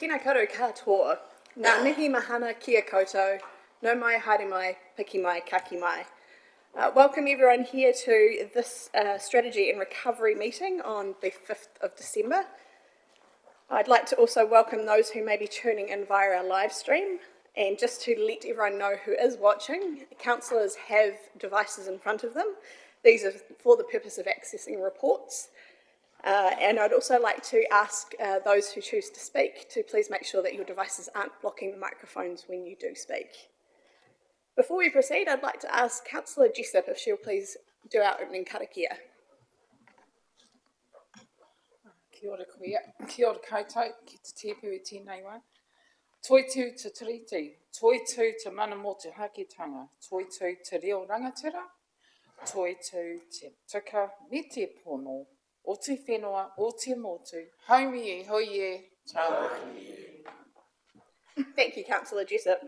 Tēnā koutou katoa, nā mihi mahana kia koutou, no mai, haere mai, piki mai, kaki mai. Welcome everyone here to this strategy and recovery meeting on the 5th of December. I'd like to also welcome those who may be tuning in via our live stream. And just to let everyone know who is watching, councillors have devices in front of them. These are for the purpose of accessing reports. And I'd also like to ask those who choose to speak to please make sure that your devices aren't blocking the microphones when you do speak. Before we proceed, I'd like to ask Councillor Jessup if she'll please do our opening karakia. Kia ora koe, kia ora koutou, ki te tepu e tēnei wā. Toi tū te tiriti, toi tū te mana mō te haketanga, toi tū te reo rangatira, toi tū te tika me te pono, o te whenua, o te motu, haumi e hoi e, tāua. Thank you, Councillor Jessup.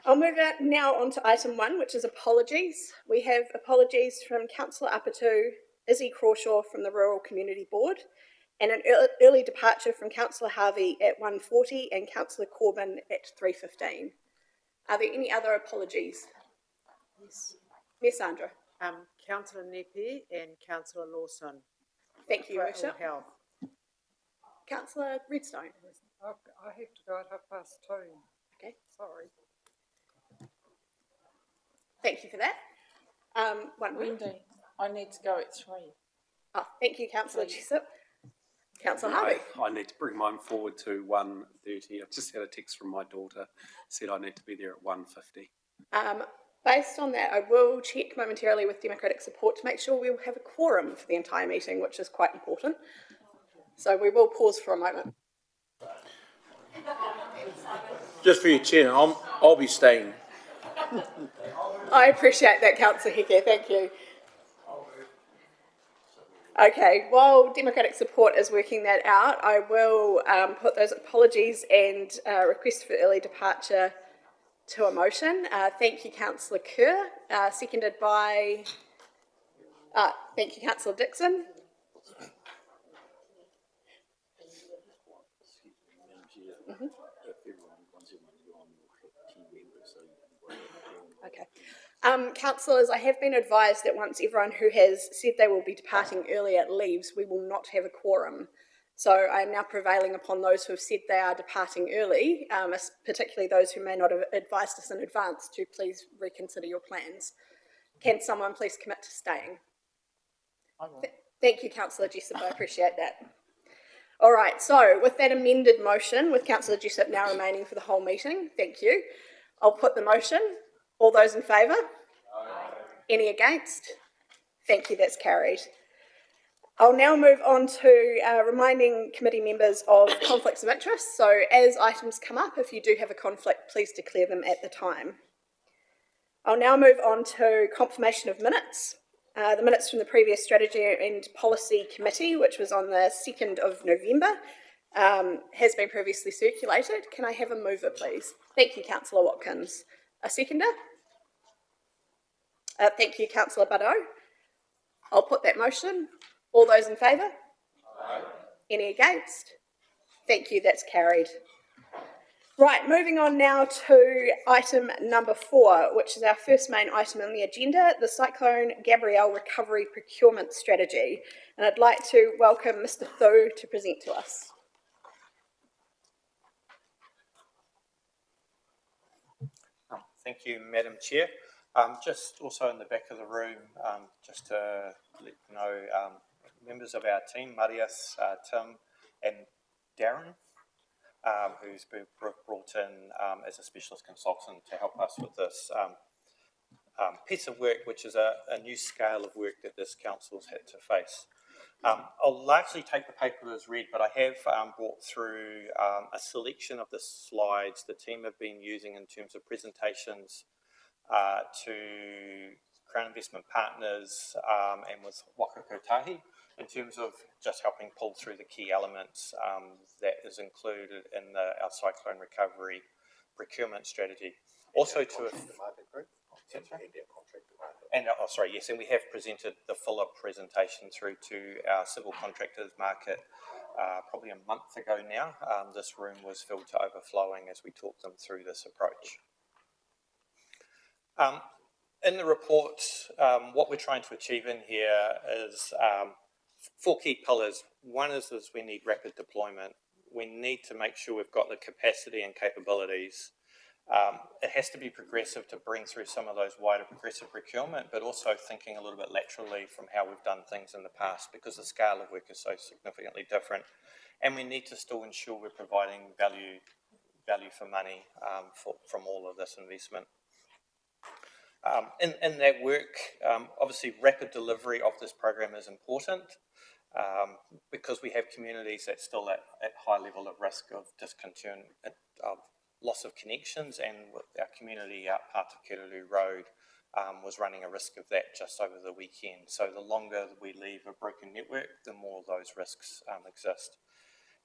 I'll move now on to item 1, which is apologies. We have apologies from Councillor Apatu, Izzy Crawshaw from the Rural Community Board, and an early departure from Councillor Harvey at 1:40 and Councillor Corbyn at 3:15. Are there any other apologies? Yes. Yes, Sandra. Councillor Nepe and Councillor Lawson. Thank you, for Worship. ill health. Councillor Redstone. I have to go at 2:30. Okay. Sorry. Thank you for that. One minute. Wendy, I need to go at 3. Oh, thank you, Councillor Jessup. Councillor Harvey. I need to bring mine forward to 1:30. I've just had a text from my daughter, said I need to be there at 1:50. Based on that, I will check momentarily with Democratic Support to make sure we'll have a quorum for the entire meeting, which is quite important. So we will pause for a moment. Just for your chair, I'll be staying. I appreciate that, Councillor Heke, thank you. Okay, while Democratic Support is working that out, I will put those apologies and request for early departure to a motion. Thank you, Councillor Kerr. Seconded by, thank you, Councillor Dixon. Okay. Councillors, I have been advised that once everyone who has said they will be departing earlier leaves, we will not have a quorum. So I am now prevailing upon those who have said they are departing early, particularly those who may not have advised us in advance, to please reconsider your plans. Can someone please commit to staying? Thank you, Councillor Jessup, I appreciate that. All right, so with that amended motion, with Councillor Jessup now remaining for the whole meeting, thank you. I'll put the motion. All those in favour? Aye. Any against? Thank you, that's carried. I'll now move on to reminding committee members of conflicts of interest. So as items come up, if you do have a conflict, please declare them at the time. I'll now move on to confirmation of minutes. The minutes from the previous Strategy and Policy Committee, which was on the 2nd of November, has been previously circulated. Can I have a mover, please? Thank you, Councillor Watkins. A seconder? Thank you, Councillor Buddo. I'll put that motion. All those in favour? Aye. Any against? Thank you, that's carried. Right, moving on now to item number 4, which is our first main item on the agenda, the Cyclone Gabrielle Recovery Procurement Strategy. And I'd like to welcome Mr. Thu to present to us. Thank you, Madam Chair. Just also in the back of the room, just to let you know, members of our team, Marius, Tim and Darren, who's been brought in as a specialist consultant to help us with this piece of work, which is a new scale of work that this council's had to face. I'll largely take the paper as read, but I have brought through a selection of the slides the team have been using in terms of presentations to Crown Investment Partners and with Waka Kotahi in terms of just helping pull through the key elements that is included in our cyclone recovery procurement strategy. Also to and yes, and we have presented the fuller presentation through to our civil contractors market probably a month ago now, this room was filled to overflowing as we talked them through this approach. In the report, what we're trying to achieve in here is 4 key pillars. One is we need rapid deployment. We need to make sure we've got the capacity and capabilities. It has to be progressive to bring through some of those wider progressive procurement, but also thinking a little bit laterally from how we've done things in the past, because the scale of work is so significantly different. And we need to still ensure we're providing value for money from all of this investment. In that work, obviously rapid delivery of this program is important, because we have communities that's still at high level of risk of discontinuation, of loss of connections, and our community out part of Kiruru Road was running a risk of that just over the weekend. So the longer we leave a broken network, the more those risks exist.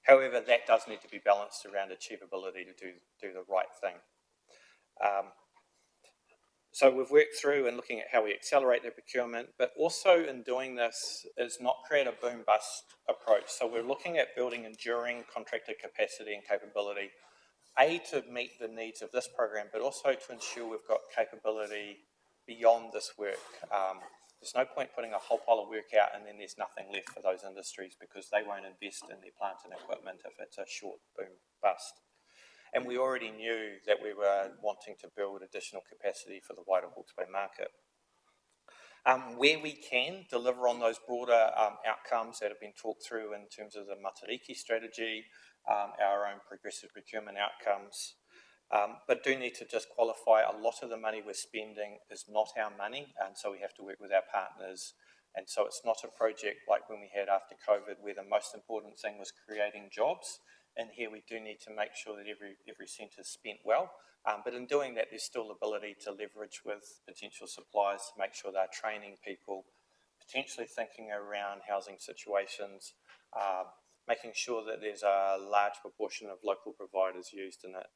However, that does need to be balanced around achievability to do the right thing. So we've worked through and looking at how we accelerate the procurement, but also in doing this is not create a boom-bust approach. So we're looking at building enduring contractor capacity and capability, to meet the needs of this program, but also to ensure we've got capability beyond this work. There's no point putting a whole pile of work out and then there's nothing left for those industries, because they won't invest in their plant and equipment if it's a short boom-bust. And we already knew that we were wanting to build additional capacity for the wider Hawke's Bay market. Where we can deliver on those broader outcomes that have been talked through in terms of the Matariki strategy, our own progressive procurement outcomes, but do need to just qualify a lot of the money we're spending is not our money, and so we have to work with our partners. And so it's not a project like when we had after COVID, where the most important thing was creating jobs. And here we do need to make sure that every cent is spent well. But in doing that, there's still ability to leverage with potential suppliers to make sure they're training people, potentially thinking around housing situations, making sure that there's a large proportion of local providers used in it.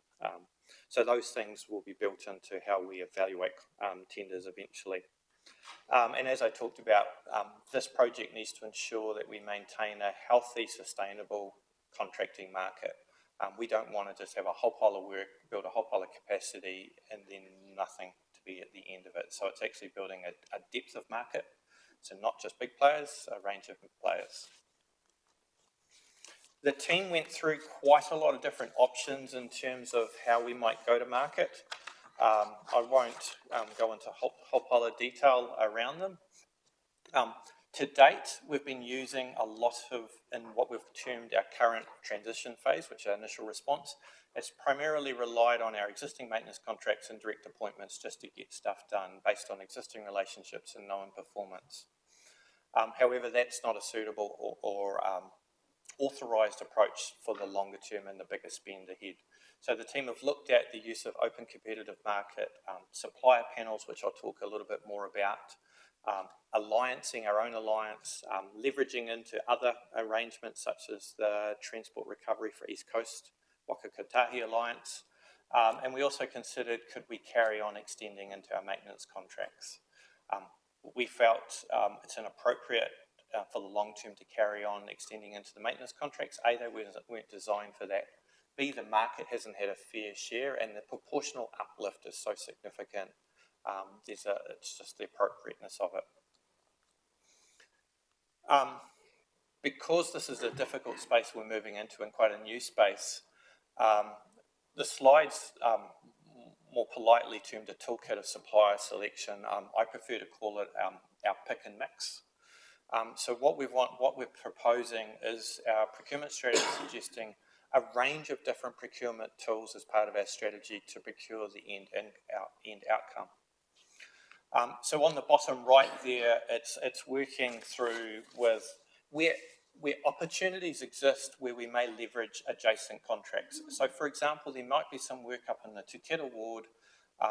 So those things will be built into how we evaluate tenders eventually. And as I talked about, this project needs to ensure that we maintain a healthy, sustainable contracting market. We don't want to just have a whole pile of work, build a whole pile of capacity, and then nothing to be at the end of it. So it's actually building a depth of market. So not just big players, a range of players. The team went through quite a lot of different options in terms of how we might go to market. I won't go into a whole pile of detail around them. To date, we've been using a lot of, in what we've termed our current transition phase, which is our initial response. It's primarily relied on our existing maintenance contracts and direct appointments just to get stuff done based on existing relationships and known performance. However, that's not a suitable or authorised approach for the longer term and the bigger spend ahead. So the team have looked at the use of open competitive market, supplier panels, which I'll talk a little bit more about, alliancing our own alliance, leveraging into other arrangements such as the Transport Recovery for East Coast Waka Kotahi Alliance, and we also considered could we carry on extending into our maintenance contracts. We felt it's inappropriate for the long term to carry on extending into the maintenance contracts. A, they weren't designed for that. B, the market hasn't had a fair share and the proportional uplift is so significant. It's just the appropriateness of it. Because this is a difficult space we're moving into and quite a new space, the slides more politely termed a toolkit of supplier selection. I prefer to call it our pick and mix. So what we're proposing is our procurement strategy suggesting a range of different procurement tools as part of our strategy to procure the end outcome. So on the bottom right there, it's working through with where opportunities exist where we may leverage adjacent contracts. So for example, there might be some work up in the Tutera ward.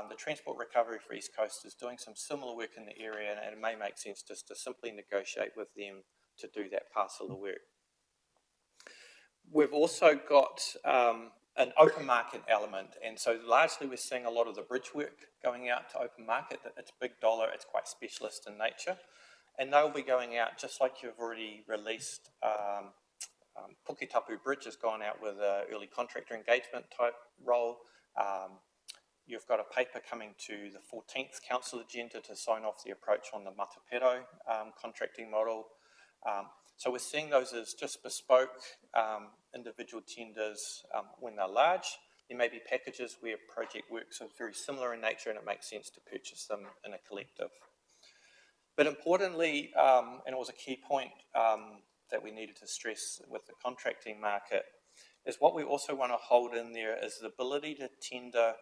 The Transport Recovery for East Coast is doing some similar work in the area, and it may make sense just to simply negotiate with them to do that parcel of work. We've also got an open market element, and so largely we're seeing a lot of the bridge work going out to open market. It's big dollar, it's quite specialist in nature, and they'll be going out just like you've already released Puketapu Bridge has gone out with an early contractor engagement type role. You've got a paper coming to the 14th Council agenda to sign off the approach on the Matapero contracting model. So we're seeing those as just bespoke individual tenders when they're large. There may be packages where project works are very similar in nature and it makes sense to purchase them in a collective. But importantly, and it was a key point that we needed to stress with the contracting market, is what we also want to hold in there is the ability to tender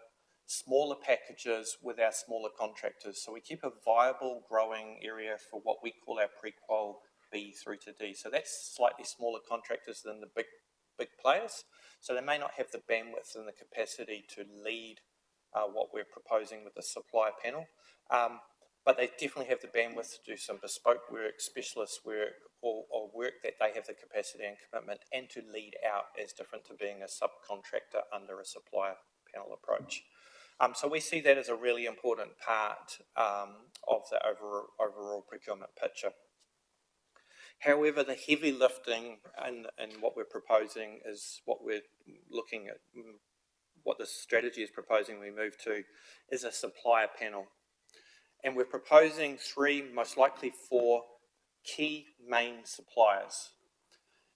smaller packages with our smaller contractors. So we keep a viable growing area for what we call our pre-qual B through to D. So that's slightly smaller contractors than the big players. So they may not have the bandwidth and the capacity to lead what we're proposing with the supplier panel. But they definitely have the bandwidth to do some bespoke work, specialist work, or work that they have the capacity and commitment and to lead out as different to being a subcontractor under a supplier panel approach. So we see that as a really important part of the overall procurement picture. However, the heavy lifting and what we're proposing is what we're looking at, what the strategy is proposing we move to is a supplier panel. And we're proposing 3, most likely 4 key main suppliers.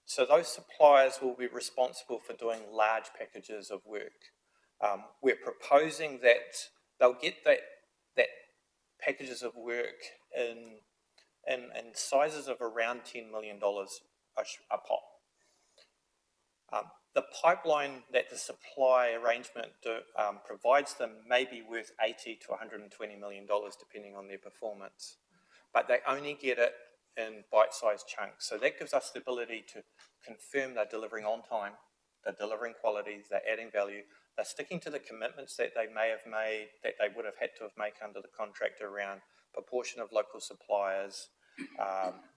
So those suppliers will be responsible for doing large packages of work. We're proposing that they'll get that packages of work in sizes of around $10 million a pop. The pipeline that the supply arrangement provides them may be worth $80 to $120 million depending on their performance, but they only get it in bite-sized chunks. So that gives us the ability to confirm they're delivering on time, they're delivering quality, they're adding value, they're sticking to the commitments that they may have made, that they would have had to have made under the contract around proportion of local suppliers,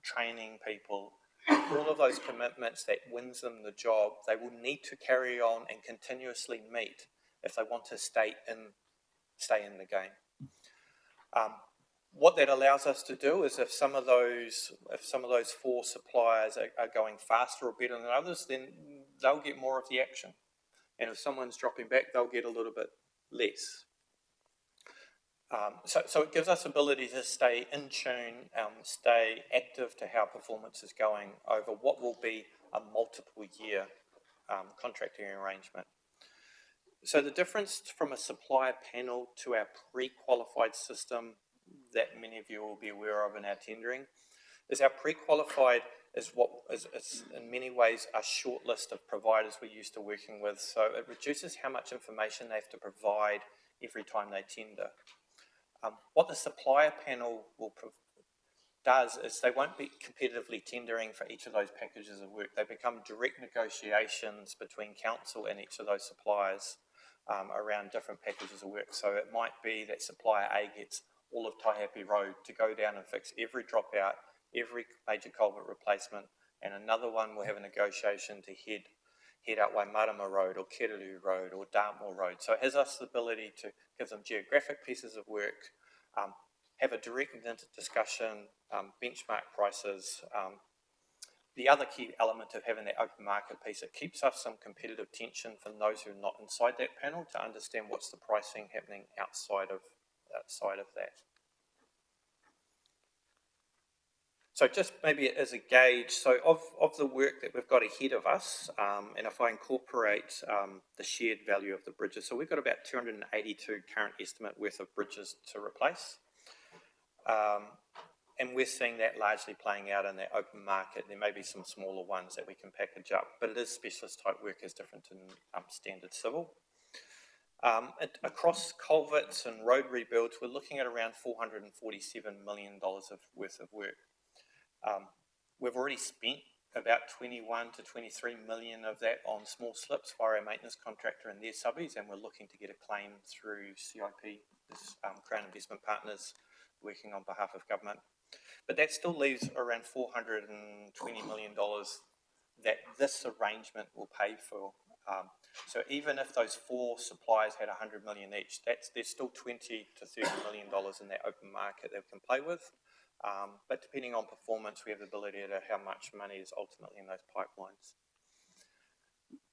training people. All of those commitments that wins them the job, they will need to carry on and continuously meet if they want to stay in the game. What that allows us to do is if some of those 4 suppliers are going faster or better than others, then they'll get more of the action. And if someone's dropping back, they'll get a little bit less. So it gives us ability to stay in tune, stay active to how performance is going over what will be a multiple year contracting arrangement. So the difference from a supplier panel to our pre-qualified system that many of you will be aware of in our tendering is our pre-qualified is what is in many ways a short list of providers we're used to working with. So it reduces how much information they have to provide every time they tender. What the supplier panel does is they won't be competitively tendering for each of those packages of work. They become direct negotiations between council and each of those suppliers around different packages of work. So it might be that supplier A gets all of Taihape Road to go down and fix every dropout, every major culvert replacement, and another one will have a negotiation to head out Waimarama Road or Kereru Road or Dartmoor Road. So it has us the ability to give them geographic pieces of work, have a direct discussion, benchmark prices. The other key element of having that open market piece, it keeps us some competitive tension from those who are not inside that panel to understand what's the pricing happening outside of that. So just maybe as a gauge, so of the work that we've got ahead of us, and if I incorporate the shared value of the bridges, so we've got about 282 current estimate worth of bridges to replace. And we're seeing that largely playing out in that open market. There may be some smaller ones that we can package up, but it is specialist type work is different than standard civil. Across culverts and road rebuilds, we're looking at around $447 million worth of work. We've already spent about 21 to 23 million of that on small slips via our maintenance contractor and their subbies, and we're looking to get a claim through CIP, Crown Investment Partners, working on behalf of government. But that still leaves around $420 million that this arrangement will pay for. So even if those 4 suppliers had 100 million each, there's still 20 to $30 million in that open market that we can play with. But depending on performance, we have the ability to how much money is ultimately in those pipelines.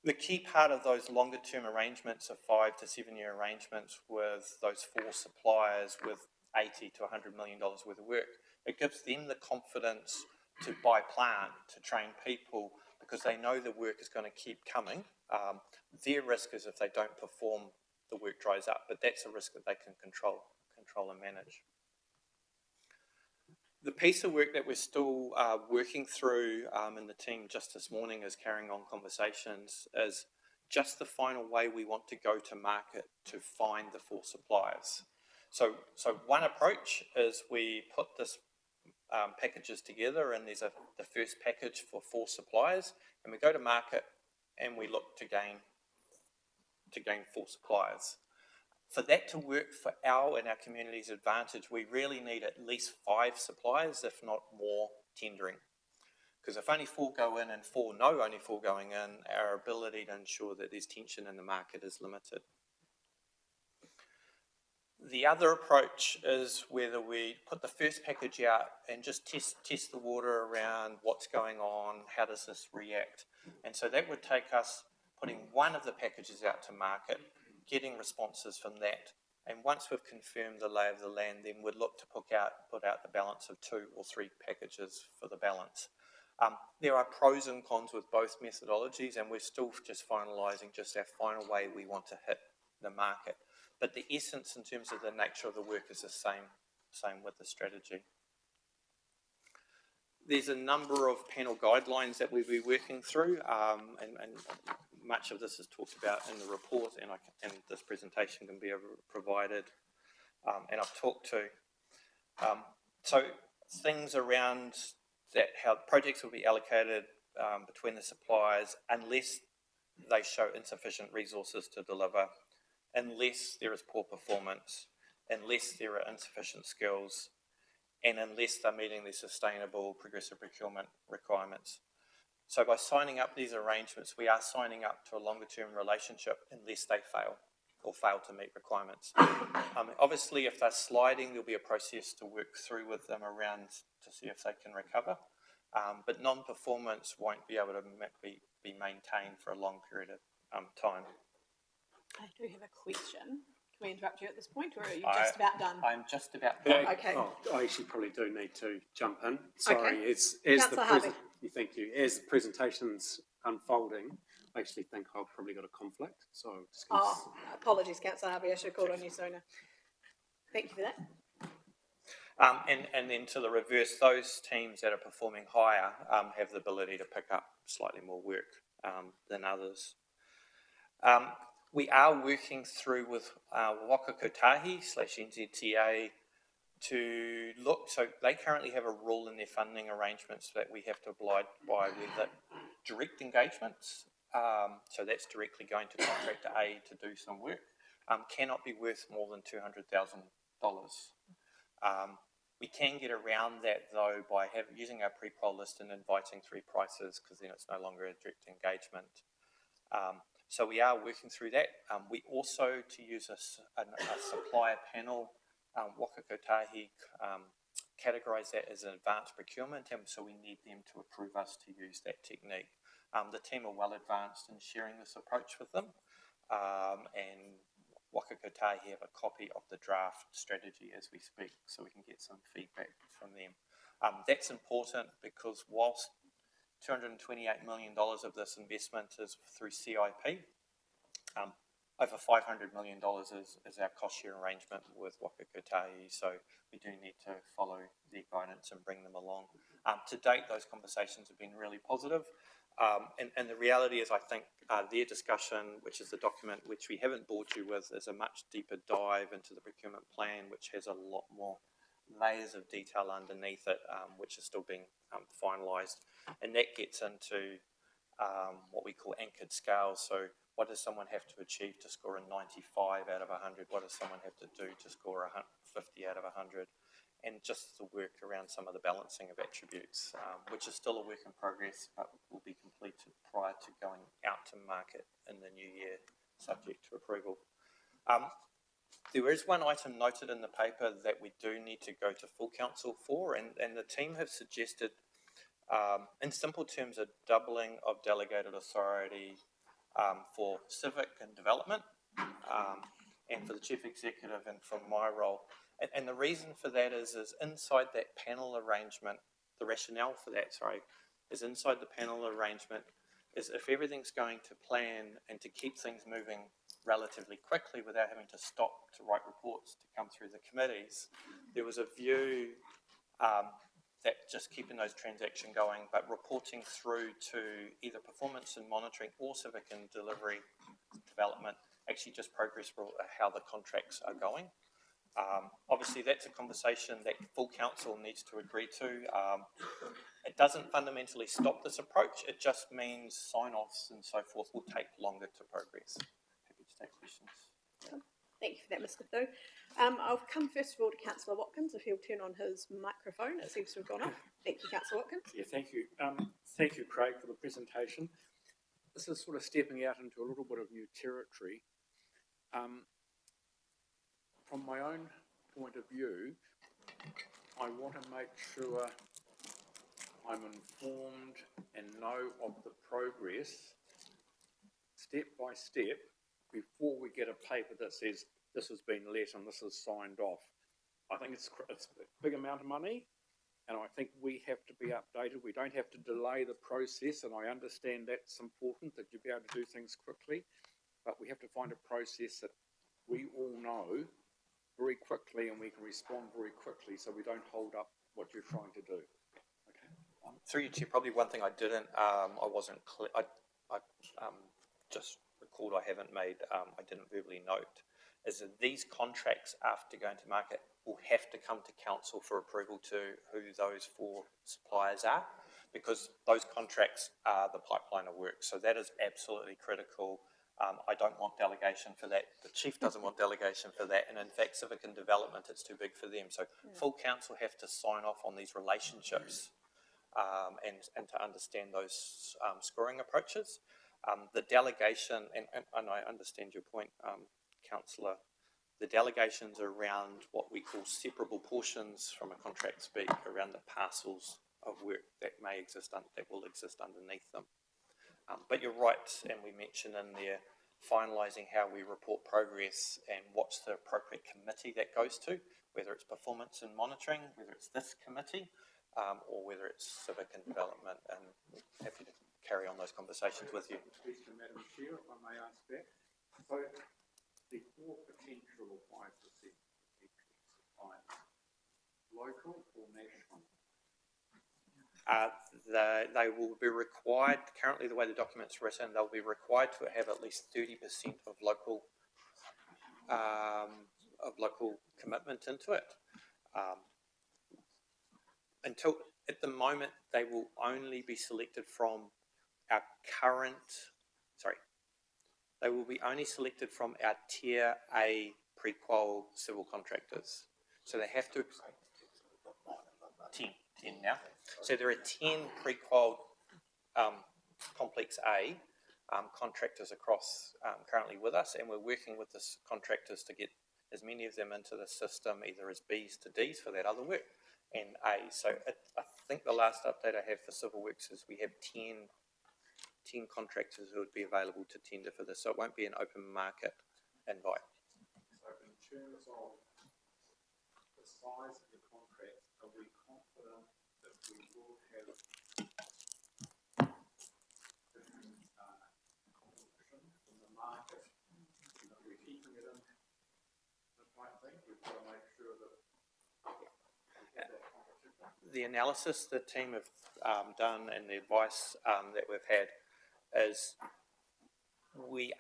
The key part of those longer term arrangements are 5 to 7 year arrangements with those 4 suppliers with $80 to $100 million worth of work. It gives them the confidence to buy plant, to train people, because they know the work is going to keep coming. Their risk is if they don't perform, the work dries up, but that's a risk that they can control and manage. The piece of work that we're still working through in the team just this morning is carrying on conversations is just the final way we want to go to market to find the 4 suppliers. So one approach is we put this packages together, and there's the first package for 4 suppliers, and we go to market and we look to gain 4 suppliers. For that to work for our and our community's advantage, we really need at least 5 suppliers, if not more, tendering. Because if only 4 go in and 4 know only 4 going in, our ability to ensure that there's tension in the market is limited. The other approach is whether we put the first package out and just test the water around what's going on, how does this react. And so that would take us putting one of the packages out to market, getting responses from that. And once we've confirmed the lay of the land, then we'd look to put out the balance of 2 or 3 packages for the balance. There are pros and cons with both methodologies, and we're still just finalising just our final way we want to hit the market. But the essence in terms of the nature of the work is the same with the strategy. There's a number of panel guidelines that we'll be working through, and much of this is talked about in the report, and this presentation can be provided, and I've talked to. So things around that, how projects will be allocated between the suppliers unless they show insufficient resources to deliver, unless there is poor performance, unless there are insufficient skills, and unless they're meeting their sustainable progressive procurement requirements. So by signing up these arrangements, we are signing up to a longer term relationship unless they fail to meet requirements. Obviously, if they're sliding, there'll be a process to work through with them around to see if they can recover. But non-performance won't be able to be maintained for a long period of time. I do have a question. Can we interrupt you at this point, or are you just about done? I'm just about done. Okay. Oh, I actually probably do need to jump in. Sorry, Okay. as the Councillor Harvey. thank you. As the presentation's unfolding, I actually think I've probably got a conflict. So I'm just gonna Apologies, Councillor Harvey. I should have called on you sooner. Thank you for that. And then to the reverse, those teams that are performing higher have the ability to pick up slightly more work than others. We are working through with Waka Kotahi /NZTA to look, so they currently have a rule in their funding arrangements that we have to abide by with the direct engagements, so that's directly going to contractor A to do some work, cannot be worth more than $200,000. We can get around that though by using our pre-poll list and inviting 3 prices, because then it's no longer a direct engagement. So we are working through that. We also, to use a supplier panel, Waka Kotahi categorise that as an advanced procurement, and so we need them to approve us to use that technique. The team are well advanced in sharing this approach with them, and Waka Kotahi have a copy of the draft strategy as we speak, so we can get some feedback from them. That's important because whilst $228 million of this investment is through CIP, over $500 million is our cost share arrangement with Waka Kotahi, so we do need to follow their guidance and bring them along. To date, those conversations have been really positive. And the reality is, I think their discussion, which is the document which we haven't bored you with, is a much deeper dive into the procurement plan, which has a lot more layers of detail underneath it, which is still being finalised. And that gets into what we call anchored scales. So what does someone have to achieve to score a 95 out of 100? What does someone have to do to score a 50 out of 100? And just the work around some of the balancing of attributes, which is still a work in progress, but will be completed prior to going out to market in the new year, subject to approval. There is one item noted in the paper that we do need to go to full council for, and the team have suggested, in simple terms, a doubling of delegated authority for civic and development, and for the chief executive and for my role. And the reason for that is inside that panel arrangement, the rationale for that, is inside the panel arrangement is if everything's going to plan and to keep things moving relatively quickly without having to stop to write reports to come through the committees, there was a view that just keeping those transactions going, but reporting through to either performance and monitoring or civic and delivery development, actually just progress how the contracts are going. Obviously, that's a conversation that full council needs to agree to. It doesn't fundamentally stop this approach. It just means sign-offs and so forth will take longer to progress. Happy to take questions. Thank you for that, Mr. Thu. I'll come first of all to Councillor Watkins, if he'll turn on his microphone. It seems to have gone off. Thank you, Councillor Watkins. Yeah, thank you. Thank you, Craig, for the presentation. This is sort of stepping out into a little bit of new territory. From my own point of view, I want to make sure I'm informed and know of the progress step by step before we get a paper that says this has been let and this is signed off. I think it's a big amount of money, and I think we have to be updated. We don't have to delay the process, and I understand that's important, that you be able to do things quickly, but we have to find a process that we all know very quickly and we can respond very quickly so we don't hold up what you're trying to do. Okay. Through you, Chair, probably one thing I didn't, I wasn't clear, I just recalled I haven't made, I didn't verbally note, is that these contracts after going to market will have to come to council for approval to who those 4 suppliers are, because those contracts are the pipeline of work. So that is absolutely critical. I don't want delegation for that. The chief doesn't want delegation for that. And in fact, civic and development, it's too big for them. So full council have to sign off on these relationships and to understand those scoring approaches. The delegation, and I understand your point, Councillor, the delegations around what we call separable portions from a contract speak, around the parcels of work that may exist, that will exist underneath them. But you're right, and we mentioned in there finalising how we report progress and what's the appropriate committee that goes to, whether it's performance and monitoring, whether it's this committee, or whether it's civic and development, and we're happy to carry on those conversations with you. Question, Madam Chair, if I may ask that. So the 4 potential or 5% suppliers, local or national? They will be required, currently the way the document's written, they'll be required to have at least 30% of local commitment into it. Until, at the moment, they will only be selected from our they will be only selected from our Tier A pre-qual civil contractors. So they have to, 10 now. So there are 10 pre-qual Complex A contractors across currently with us, and we're working with the contractors to get as many of them into the system, either as Bs to Ds for that other work, and A. So I think the last update I have for Civil Works is we have 10 contractors who would be available to tender for this, so it won't be an open market invite. So in terms of the size of the contract, are we confident that we will have competition in the market? Are we keeping it in the right thing? We've got to make sure that we have that competition. The analysis the team have done and the advice that we've had is we're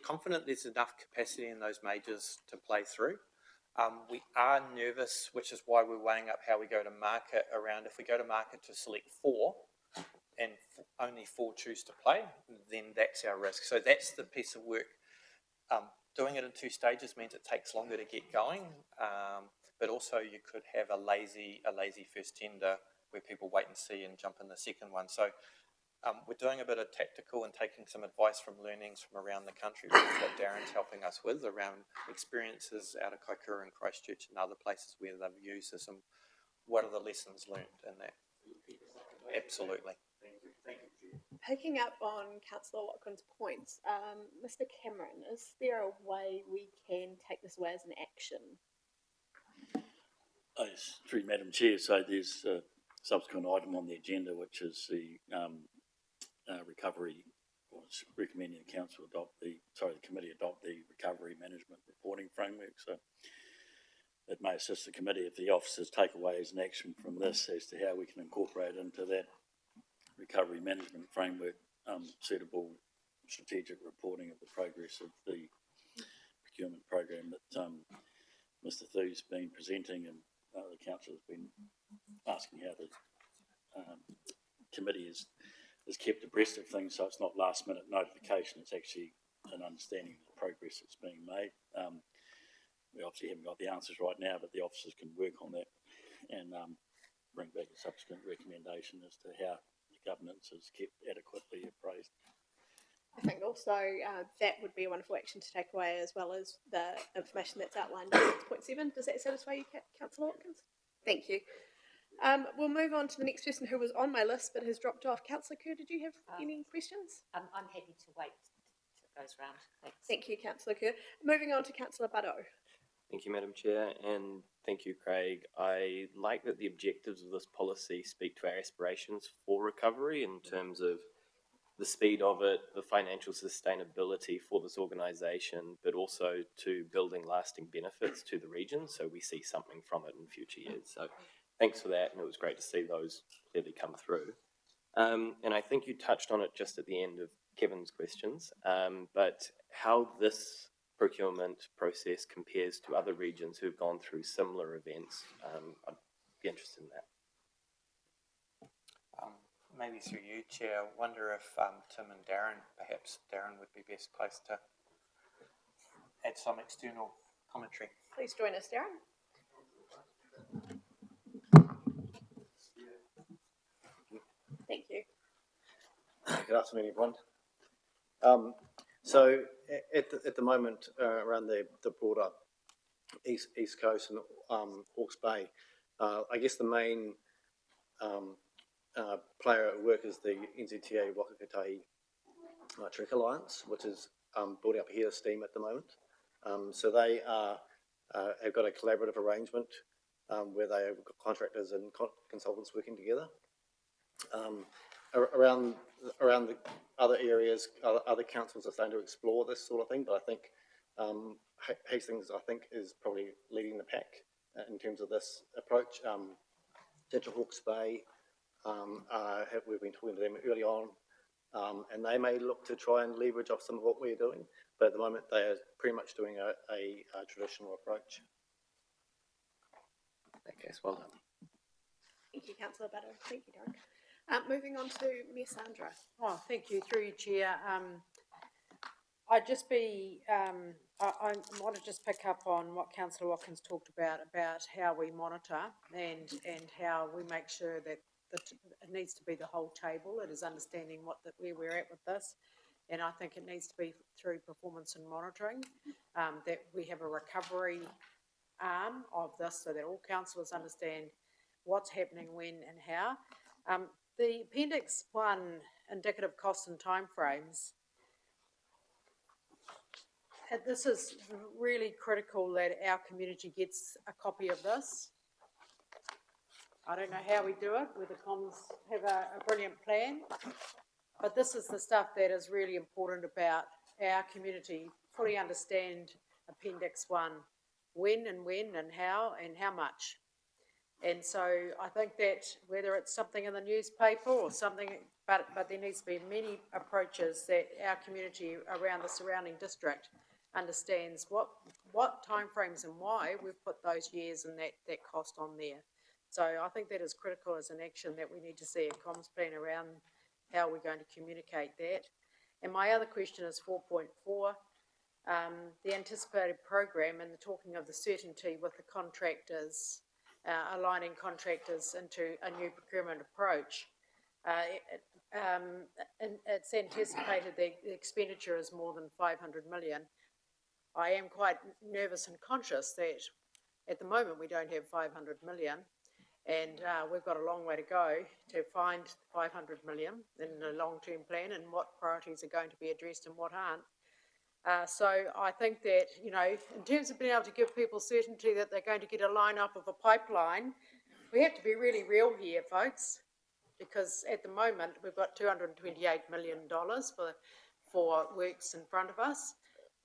confident there's enough capacity in those majors to play through. We are nervous, which is why we're weighing up how we go to market around. If we go to market to select 4 and only 4 choose to play, then that's our risk. So that's the piece of work. Doing it in 2 stages means it takes longer to get going, but also you could have a lazy first tender where people wait and see and jump in the second one. So we're doing a bit of tactical and taking some advice from learnings from around the country, which is what Darren's helping us with, around experiences out of Kaikoura and Christchurch and other places where they've used this, and what are the lessons learned in that. Absolutely. Thank you. Thank you, Chair. Picking up on Councillor Watkins' points, Mr. Cameron, is there a way we can take this away as an action? Yes, through Madam Chair, so there's a subsequent item on the agenda, which is the recovery, or it's recommending the council adopt the committee adopt the recovery management reporting framework. So it may assist the committee if the officers take away as an action from this as to how we can incorporate into that recovery management framework suitable strategic reporting of the progress of the procurement program that Mr. Thu's been presenting, and the council has been asking how the committee is kept abreast of things, so it's not last minute notification, it's actually an understanding of the progress that's being made. We obviously haven't got the answers right now, but the officers can work on that and bring back a subsequent recommendation as to how the governance is kept adequately appraised. I think also that would be a wonderful action to take away, as well as the information that's outlined in 6.7. Does that satisfy you, Councillor Watkins? Thank you. We'll move on to the next person who was on my list but has dropped off. Councillor Kerr, did you have any questions? I'm happy to wait till it goes round. Thanks. Thank you, Councillor Kerr. Moving on to Councillor Buddo. Thank you, Madam Chair, and thank you, Craig. I like that the objectives of this policy speak to our aspirations for recovery in terms of the speed of it, the financial sustainability for this organisation, but also to building lasting benefits to the region, so we see something from it in future years. So thanks for that, and it was great to see those clearly come through. And I think you touched on it just at the end of Kevin's questions, but how this procurement process compares to other regions who've gone through similar events, I'd be interested in that. Maybe through you, Chair, I wonder if Tim and perhaps Darren would be best placed to add some external commentary. Please join us, Darren. Thank you. Good afternoon, everyone. So at the moment, around the broader East Coast and Hawke's Bay, I guess the main player at work is the NZTA Whakakatāi Trek Alliance, which is building up here steam at the moment. So they have got a collaborative arrangement where they have got contractors and consultants working together. Around the other areas, other councils are starting to explore this sort of thing, but I think Hastings, is probably leading the pack in terms of this approach. Central Hawke's Bay, we've been talking to them early on, and they may look to try and leverage off some of what we're doing, but at the moment they are pretty much doing a traditional approach. Okay, well done. Thank you, Councillor Buddo. Thank you, Darren. Moving on to Ms. Sandra. Oh, thank you. Through you, Chair. I want to just pick up on what Councillor Watkins talked about how we monitor and how we make sure that it needs to be the whole table. It is understanding where we're at with this, and I think it needs to be through performance and monitoring, that we have a recovery arm of this so that all councillors understand what's happening, when and how. The Appendix 1 indicative costs and timeframes, this is really critical that our community gets a copy of this. I don't know how we do it, whether comms have a brilliant plan, but this is the stuff that is really important about our community, fully understand Appendix 1, when and how much. And so I think that whether it's something in the newspaper or something, but there needs to be many approaches that our community around the surrounding district understands what timeframes and why we've put those years and that cost on there. So I think that is critical as an action, that we need to see a comms plan around how we're going to communicate that. And my other question is 4.4, the anticipated program and the talking of the certainty with the contractors, aligning contractors into a new procurement approach. And it's anticipated the expenditure is more than 500 million. I am quite nervous and conscious that at the moment we don't have 500 million, And we've got a long way to go to find 500 million in the long-term plan and what priorities are going to be addressed and what aren't. So I think that, you know, in terms of being able to give people certainty that they're going to get a line up of a pipeline, we have to be really real here, folks, because at the moment we've got $228 million for works in front of us,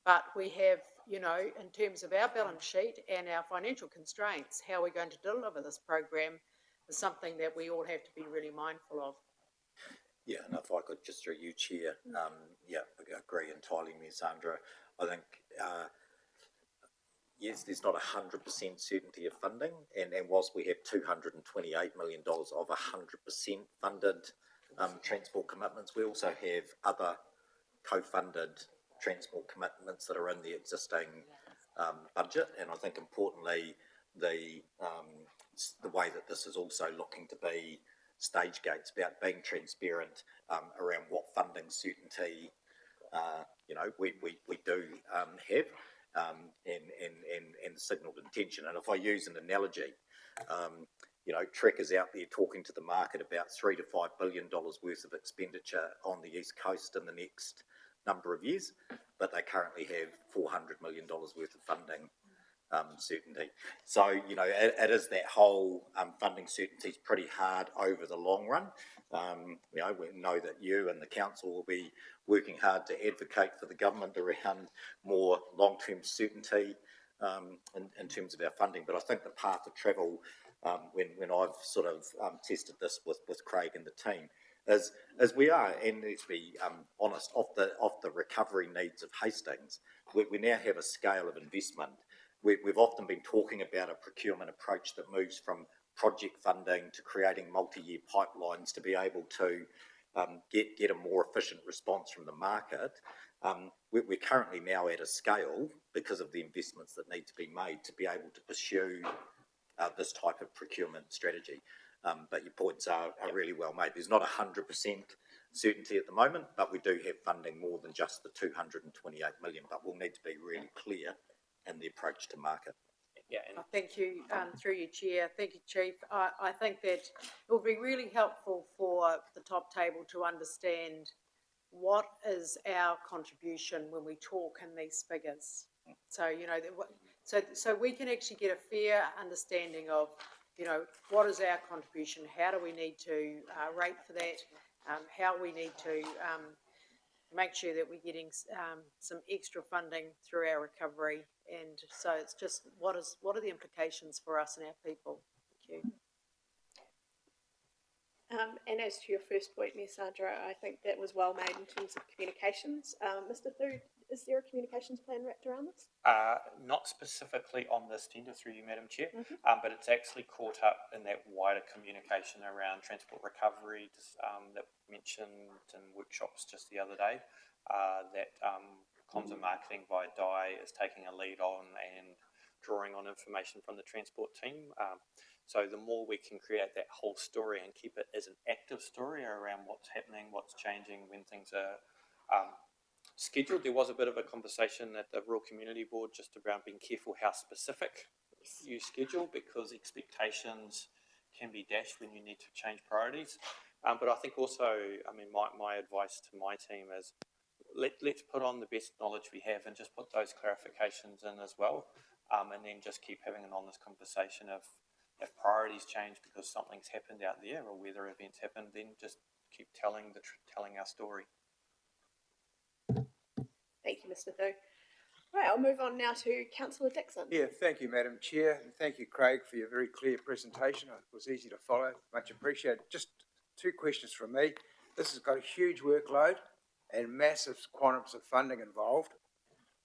but we have, you know, in terms of our balance sheet and our financial constraints, how we're going to deliver this program is something that we all have to be really mindful of. Yeah, and if I could just through you, Chair, yeah, I agree entirely, Ms. Sandra. I think, yes, there's not 100% certainty of funding, and whilst we have $228 million of 100% funded transport commitments, we also have other co-funded transport commitments that are in the existing budget, and I think importantly, the way that this is also looking to be stage gates about being transparent around what funding certainty you know we do have and signalled intention. And if I use an analogy, you know, Trek is out there talking to the market about $3 to $5 billion worth of expenditure on the East Coast in the next number of years, but they currently have $400 million worth of funding certainty. So, you know, it is that whole funding certainty is pretty hard over the long run. You know, we know that you and the council will be working hard to advocate for the government around more long-term certainty in terms of our funding. But I think the path of travel, when I've sort of tested this with Craig and the team, is we are, and let's be honest, off the recovery needs of Hastings, we now have a scale of investment. We've often been talking about a procurement approach that moves from project funding to creating multi-year pipelines to be able to get a more efficient response from the market. We're currently now at a scale, because of the investments that need to be made, to be able to pursue this type of procurement strategy. But your points are really well made. There's not 100% certainty at the moment, but we do have funding more than just the 228 million, but we'll need to be really clear in the approach to market. Yeah, and Thank you, through you, Chair. Thank you, Chief. I think that it will be really helpful for the top table to understand what is our contribution when we talk in these figures. So, you know, so we can actually get a fair understanding of, you know, what is our contribution, how do we need to rate for that, how we need to make sure that we're getting some extra funding through our recovery. And so it's just, what are the implications for us and our people? Thank you. And as to your first point, Ms. Sandra, I think that was well made in terms of communications. Mr. Thu, is there a communications plan wrapped around this? not specifically on this tender through you, Madam Chair, but it's actually caught up in that wider communication around transport recovery that we mentioned in workshops just the other day, that comms and marketing by DI is taking a lead on and drawing on information from the transport team. So the more we can create that whole story and keep it as an active story around what's happening, what's changing, when things are scheduled. There was a bit of a conversation at the Rural Community Board just around being careful how specific you schedule, because expectations can be dashed when you need to change priorities. But I think also, I mean, my advice to my team is let's put on the best knowledge we have and just put those clarifications in as well, and then just keep having an honest conversation of if priorities change because something's happened out there or weather events happen, then just keep telling our story. Thank you, Mr. Thu. Right, I'll move on now to Councillor Dixon. Yeah, thank you, Madam Chair, and thank you, Craig, for your very clear presentation. It was easy to follow, much appreciated. Just two questions from me. This has got a huge workload and massive quantums of funding involved.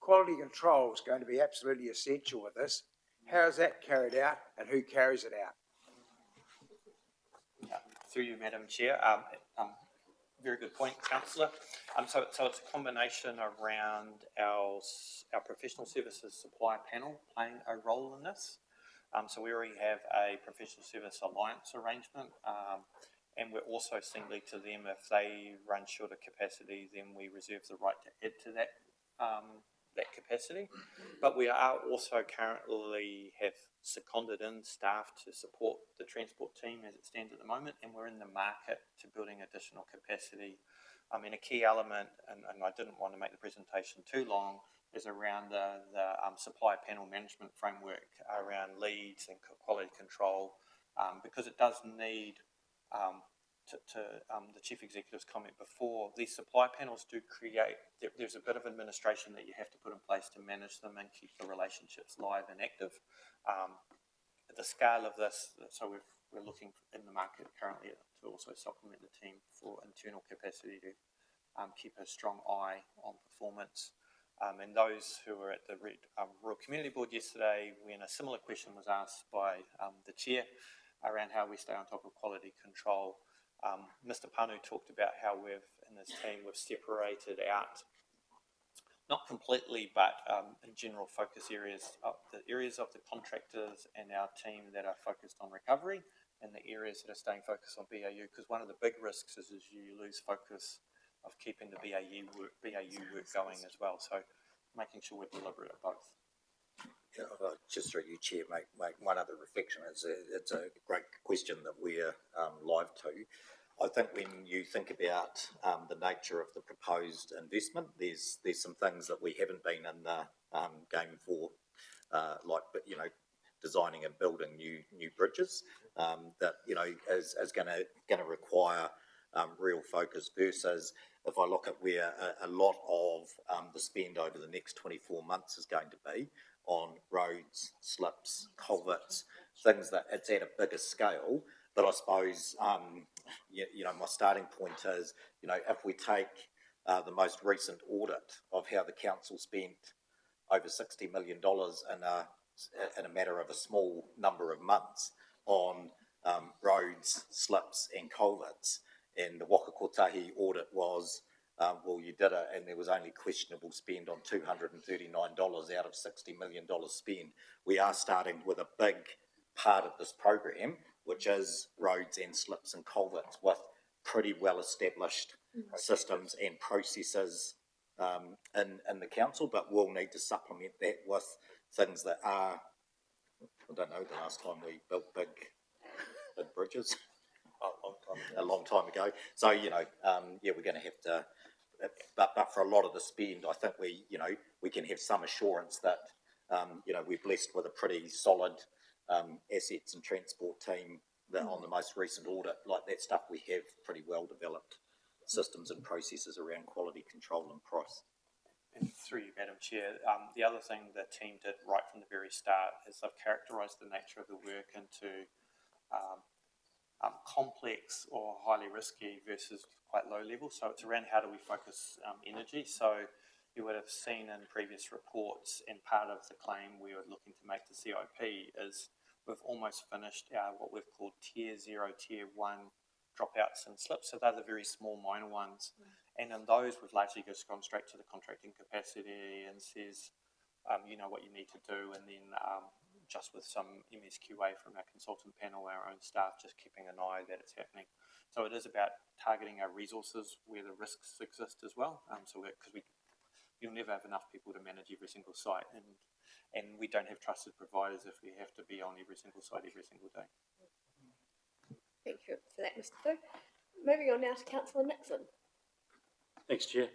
Quality control is going to be absolutely essential with this. How is that carried out and who carries it out? Through you, Madam Chair. Very good point, Councillor. So it's a combination around our professional services supply panel playing a role in this. So we already have a professional service alliance arrangement, and we're also signaling to them if they run short of capacity, then we reserve the right to add to that capacity. capacity. But we are also currently have seconded in staff to support the transport team as it stands at the moment, and we're in the market to building additional capacity. I mean, a key element, and I didn't want to make the presentation too long, is around the supply panel management framework around leads and quality control, because it does need, the Chief Executive's comment before, these supply panels do create, there's a bit of administration that you have to put in place to manage them and keep the relationships live and active. At the scale of this, so we're looking in the market currently to also supplement the team for internal capacity to keep a strong eye on performance. And those who were at the Rural Community Board yesterday, when a similar question was asked by the chair around how we stay on top of quality control, Mr. Panu talked about how we've separated out, not completely, but in general focus areas, the areas of the contractors and our team that are focused on recovery, and the areas that are staying focused on BAU, because one of the big risks is you lose focus of keeping the BAU work going as well. So making sure we're deliberate at both. Yeah, just through you, Chair, make one other reflection. It's a great question that we're live to. I think when you think about the nature of the proposed investment, there's some things that we haven't been in the game for, like designing and building new bridges that is going to require real focus, versus if I look at where a lot of the spend over the next 24 months is going to be on roads, slips, culverts, things that it's at a bigger scale. But I suppose, my starting point is, if we take the most recent audit of how the council spent over $60 million in a matter of a small number of months on roads, slips and culverts, and the Waka Kotahi audit was, you did it and there was only questionable spend on $239 out of $60 million spend. We are starting with a big part of this program, which is roads and slips and culverts, with pretty well established systems and processes in the council, but we'll need to supplement that with things that are, I don't know, the last time we built big bridges, a long time ago. So, we're going to have to, but for a lot of the spend, I think we can have some assurance that, we're blessed with a pretty solid assets and transport team that on the most recent audit, like that stuff, we have pretty well developed systems and processes around quality control and price. And through you, Madam Chair, the other thing the team did right from the very start is they've characterised the nature of the work into complex or highly risky versus quite low level. So it's around how do we focus energy. So you would have seen in previous reports, and part of the claim we were looking to make to CIP is we've almost finished our what we've called tier 0, tier 1 dropouts and slips. So they're the very small minor ones. And in those, we've largely just gone straight to the contracting capacity and says, you know what you need to do, and then just with some MSQA from our consultant panel, our own staff, just keeping an eye that it's happening. So it is about targeting our resources where the risks exist as well. Because you'll never have enough people to manage every single site, and we don't have trusted providers if we have to be on every single site every single day. Thank you for that, Mr. Fu. Moving on now to Councillor Nixon. Thanks, Chair.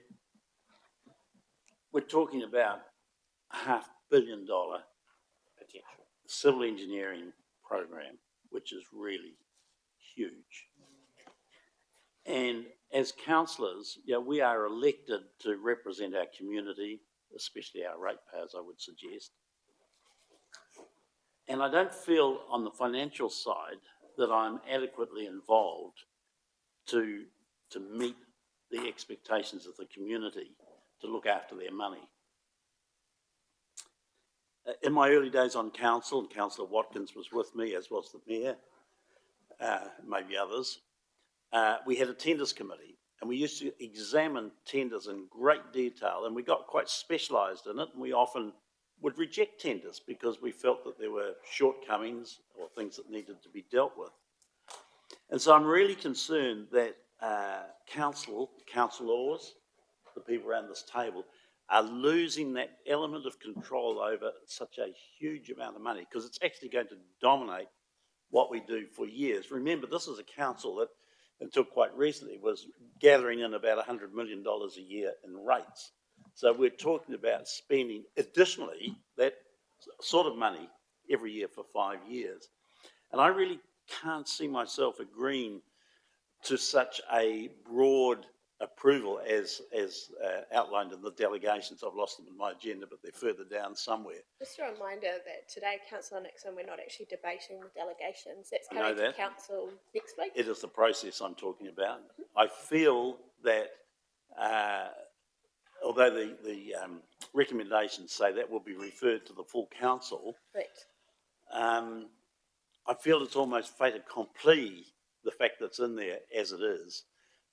We're talking about a $500 million Potential civil engineering program, which is really huge. And as councillors, we are elected to represent our community, especially our ratepayers, I would suggest. And I don't feel on the financial side that I'm adequately involved to meet the expectations of the community to look after their money. In my early days on council, and Councillor Watkins was with me, as was the Mayor, maybe others, we had a tenders committee, and we used to examine tenders in great detail, and we got quite specialised in it, and we often would reject tenders because we felt that there were shortcomings or things that needed to be dealt with. And so I'm really concerned that councillors, the people around this table, are losing that element of control over such a huge amount of money, because it's actually going to dominate what we do for years. Remember, this is a council that, until quite recently, was gathering in about $100 million a year in rates. So we're talking about spending additionally that sort of money every year for 5 years. And I really can't see myself agreeing to such a broad approval as outlined in the delegations. I've lost them in my agenda, but they're further down somewhere. Just a reminder that today, Councillor Nixon, we're not actually debating the delegations. That's I know coming to that. council next week. It is the process I'm talking about. I feel that although the recommendations say that will be referred to the full council, Correct. I feel it's almost fait accompli, the fact that's in there as it is,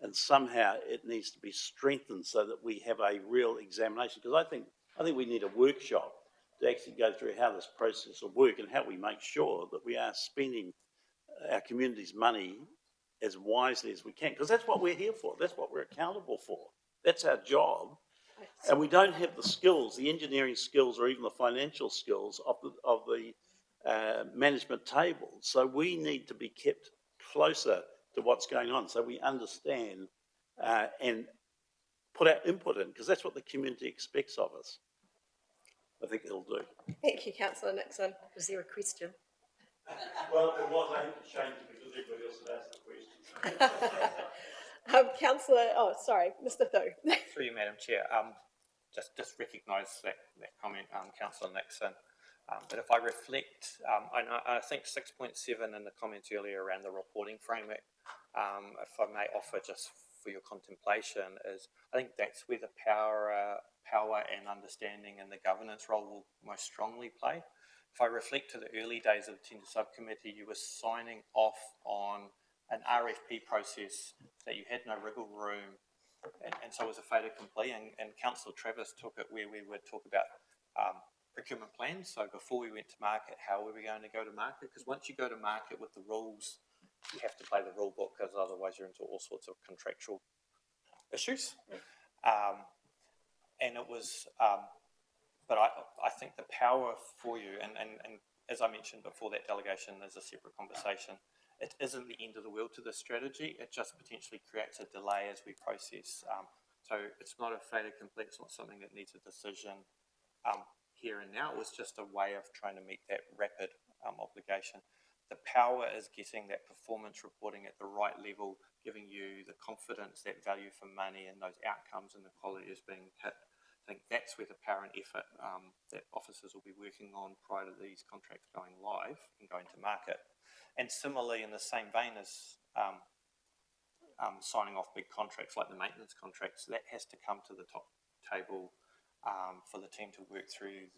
and somehow it needs to be strengthened so that we have a real examination. Because I think we need a workshop to actually go through how this process will work and how we make sure that we are spending our community's money as wisely as we can. Because that's what we're here for. That's what we're accountable for. That's our job. And we don't have the skills, the engineering skills, or even the financial skills of the management table. So we need to be kept closer to what's going on so we understand and put our input in, because that's what the community expects of us. I think it'll do. Thank you, Councillor Nixon. Was there a question? Well, it was aimed to change it because everybody else had asked the question. Councillor, Mr. Thu. Through you, Madam Chair, just recognise that comment, Councillor Nixon. But if I reflect, I think 6.7 in the comments earlier around the reporting framework, if I may offer just for your contemplation, is I think that's where the power and understanding and the governance role will most strongly play. If I reflect to the early days of the Tender Subcommittee, you were signing off on an RFP process that you had no wriggle room, and so it was a fait accompli, and Councillor Travis took it where we would talk about procurement plans. So before we went to market, how were we going to go to market? Because once you go to market with the rules, you have to play the rule book, because otherwise you're into all sorts of contractual issues. And it was, but I think the power for you, and as I mentioned before, that delegation is a separate conversation. It isn't the end of the world to the strategy. It just potentially creates a delay as we process. So it's not a fait accompli. It's not something that needs a decision here and now. It was just a way of trying to meet that rapid obligation. The power is getting that performance reporting at the right level, giving you the confidence, that value for money, and those outcomes and the quality is being hit. I think that's where the power and effort that officers will be working on prior to these contracts going live and going to market. And similarly, in the same vein as signing off big contracts like the maintenance contracts, that has to come to the top table for the team to work through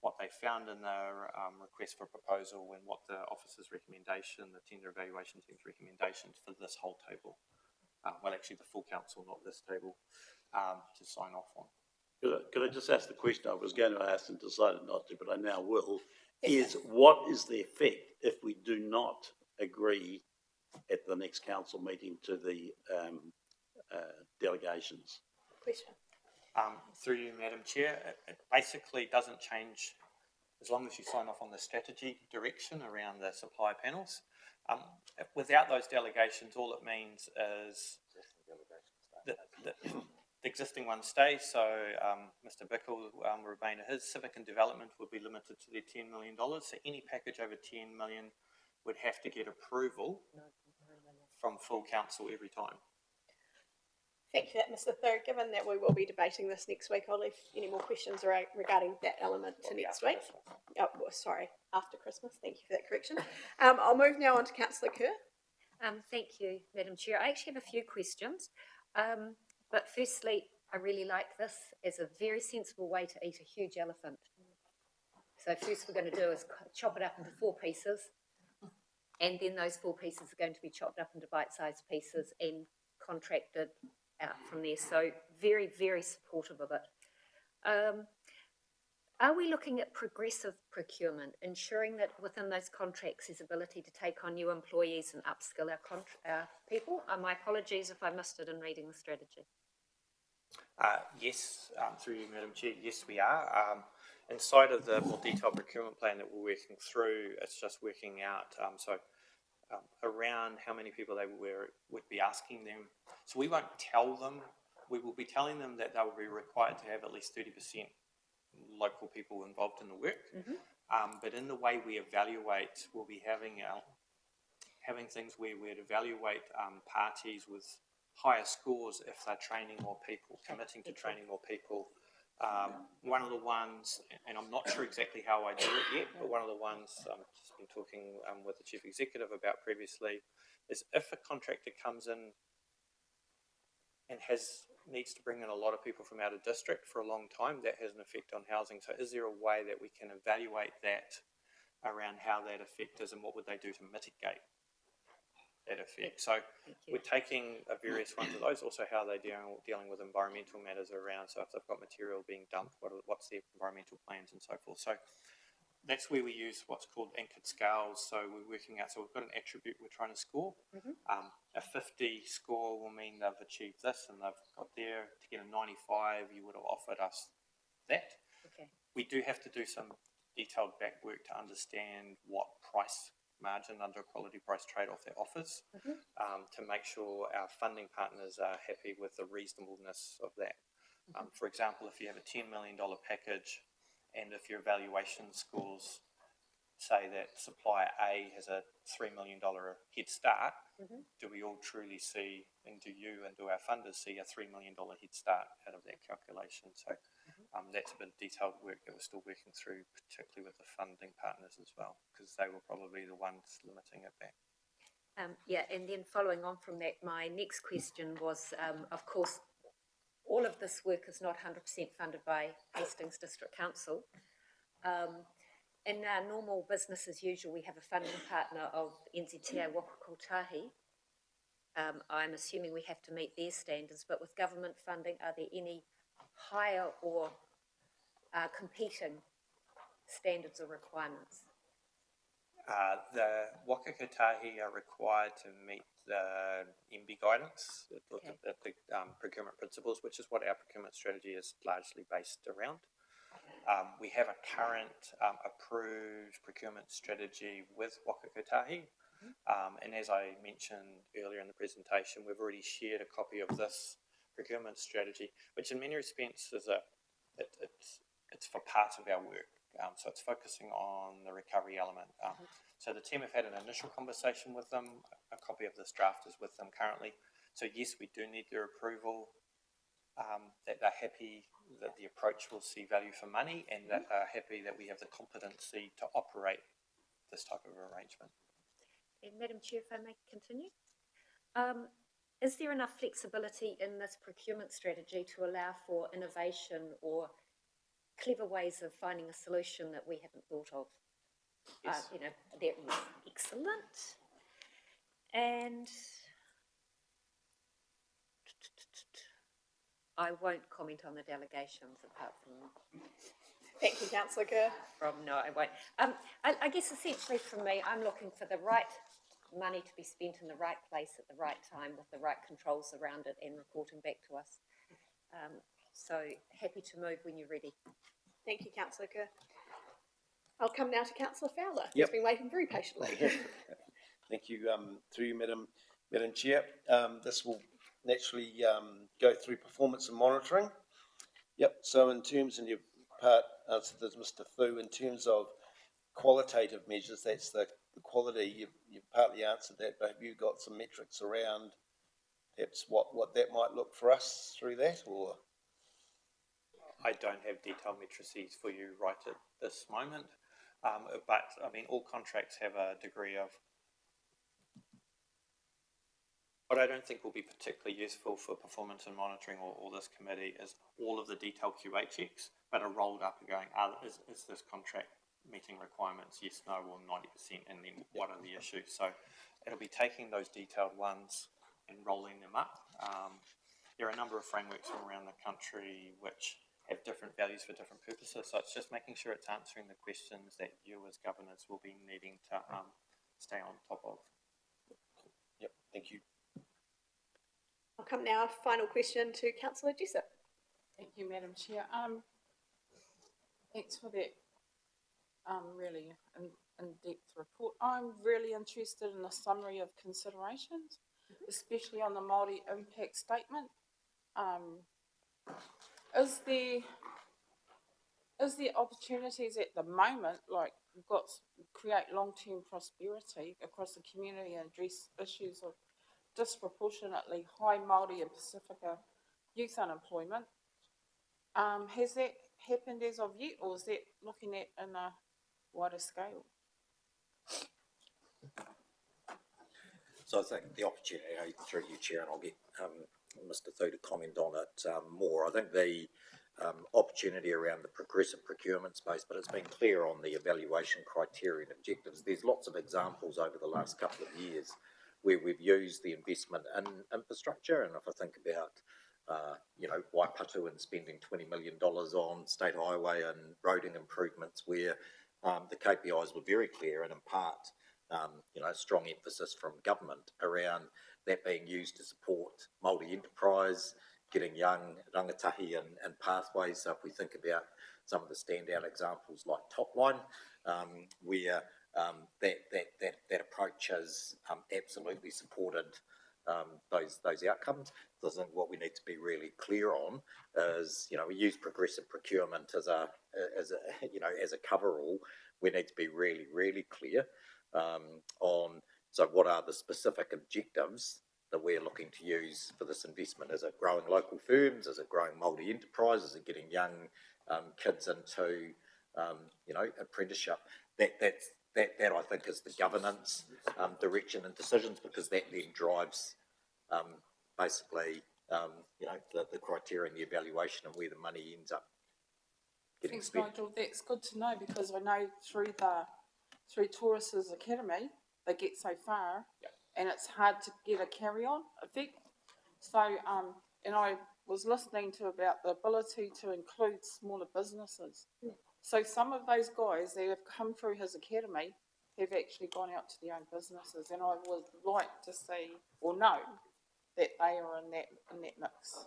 what they found in their request for proposal and what the officer's recommendation, the tender evaluation team's recommendations for this whole table, actually the full council, not this table, to sign off on. Could I just ask the question I was going to ask and decided not to, but I now will, is what is the effect if we do not agree at the next council meeting to the delegations? Question. Through you, Madam Chair, it basically doesn't change as long as you sign off on the strategy direction around the supply panels. Without those delegations, all it means is the existing ones stay. So Mr. Bickle will remain. His civic and development would be limited to their $10 million. So any package over 10 million would have to get approval from full council every time. Thank you for that, Mr. Thu. Given that we will be debating this next week, I'll leave any more questions regarding that element to next week. Oh, sorry, after Christmas. Thank you for that correction. I'll move now on to Councillor Kerr. Thank you, Madam Chair. I actually have a few questions. But firstly, I really like this as a very sensible way to eat a huge elephant. So first we're going to do is chop it up into 4 pieces, and then those 4 pieces are going to be chopped up into bite-sized pieces and contracted out from there. So very, very supportive of it. Are we looking at progressive procurement, ensuring that within those contracts there's ability to take on new employees and upskill our people? My apologies if I missed it in reading the strategy. Yes, through you, Madam Chair, yes, we are. Inside of the more detailed procurement plan that we're working through, it's just working out, around how many people they would be asking them. So we won't tell them, we will be telling them that they will be required to have at least 30% local people involved in the work. But in the way we evaluate, we'll be having things where we'd evaluate parties with higher scores if they're training more people, committing to training more people. One of the ones, and I'm not sure exactly how I do it yet, but one of the ones I've just been talking with the Chief Executive about previously is if a contractor comes in and needs to bring in a lot of people from out of district for a long time, that has an effect on housing. So is there a way that we can evaluate that around how that effect is and what would they do to mitigate that effect? So we're taking various ones of those, also how they're dealing with environmental matters around, so if they've got material being dumped, what's their environmental plans and so forth. So that's where we use what's called anchored scales. So we're working out, so we've got an attribute we're trying to score. A 50 score will mean they've achieved this and they've got there. To get a 95, you would have offered us that. Okay. We do have to do some detailed back work to understand what price margin under a quality price trade-off that offers, to make sure our funding partners are happy with the reasonableness of that. For example, if you have a $10 million package and if your evaluation scores say that supplier A has a $3 million head start, do we all truly see, and do you and do our funders see a $3 million head start out of that calculation? So that's a bit of detailed work that we're still working through, particularly with the funding partners as well, because they were probably the ones limiting it back. Yeah, and then following on from that, my next question was, of course, all of this work is not 100% funded by Hastings District Council. In our normal business as usual, we have a funding partner of NZTA Waka Kotahi. I'm assuming we have to meet their standards, but with government funding, are there any higher or competing standards or requirements? The Waka Kotahi are required to meet the MB guidance, the procurement principles, which is what our procurement strategy is largely based around. We have a current approved procurement strategy with Waka Kotahi, and as I mentioned earlier in the presentation, we've already shared a copy of this procurement strategy, which in many respects is it's for part of our work. So it's focusing on the recovery element. So the team have had an initial conversation with them. A copy of this draft is with them currently. So yes, we do need their approval, that they're happy that the approach will see value for money and that they're happy that we have the competency to operate this type of arrangement. And Madam Chair, if I may continue. Is there enough flexibility in this procurement strategy to allow for innovation or clever ways of finding a solution that we haven't thought of? Yes. That is excellent. And I won't comment on the delegations apart from... Thank you, Councillor Kerr. No, I won't. I guess essentially for me, I'm looking for the right money to be spent in the right place at the right time with the right controls around it and reporting back to us. So happy to move when you're ready. Thank you, Councillor Kerr. I'll come now to Councillor Fowler, who's Yep. been waiting very patiently. Thank you, through you, Madam Chair. This will naturally go through performance and monitoring. Yep, so in terms, and your part answered this, Mr. Fu, in terms of qualitative measures, that's the quality, you've partly answered that, but have you got some metrics around perhaps what that might look for us through that, or? I don't have detailed matrices for you right at this moment, but I mean, all contracts have a degree of... What I don't think will be particularly useful for performance and monitoring or this committee is all of the detailed QA checks, but are rolled up and going, is this contract meeting requirements? Yes, no, or 90%, and then what are the issues? So it'll be taking those detailed ones and rolling them up. There are a number of frameworks around the country which have different values for different purposes, so it's just making sure it's answering the questions that you as governors will be needing to stay on top of. Yep, thank you. I'll come now, final question to Councillor Jessup. Thank you, Madam Chair. Thanks for that, really in-depth report. I'm really interested in the summary of considerations, especially on the Māori impact statement. Is there opportunities at the moment, like we've got create long-term prosperity across the community and address issues of disproportionately high Māori and Pacifica youth unemployment? Has that happened as of yet, or is that looking at in a wider scale? So I think the opportunity, through you, Chair, and I'll get Mr. Thu to comment on it more. I think the opportunity around the progressive procurement space, but it's been clear on the evaluation criteria and objectives. There's lots of examples over the last couple of years where we've used the investment in infrastructure, and if I think about Waipatu and spending $20 million on state highway and roading improvements where the KPIs were very clear, and in part, strong emphasis from government around that being used to support Māori enterprise, getting young rangatahi and pathways. So if we think about some of the standout examples like Topline, where that approach has absolutely supported those outcomes. So I think what we need to be really clear on is, we use progressive procurement as a coverall. We need to be really, really clear on what are the specific objectives that we're looking to use for this investment. Is it growing local firms? Is it growing Māori enterprise? Is it getting young kids into apprenticeship? That I think is the governance direction and decisions, because that then drives basically the criteria and the evaluation and where the money ends up getting Thanks, spent. Nigel. That's good to know, because I know through Taurus's Academy they get so far, and it's hard to get a carry-on effect. So, and I was listening to about the ability to include smaller businesses. So some of those guys that have come through his academy have actually gone out to their own businesses, and I would like to see or know that they are in that mix.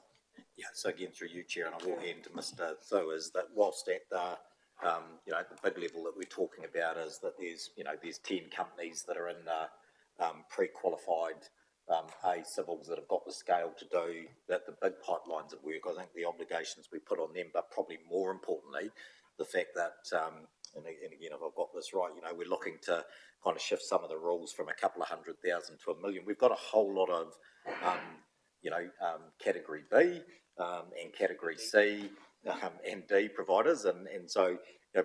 Yeah, so again, through you, Chair, and I will hand to Mr. Thu, is that whilst at the big level that we're talking about is that there's 10 companies that are in the pre-qualified civils that have got the scale to do that, the big pipelines of work. I think the obligations we put on them, but probably more importantly, the fact that, and again, if I've got this right, we're looking to kind of shift some of the rules from a couple of 100,000 to $1 million. We've got a whole lot of, category B and category C and D providers. And so,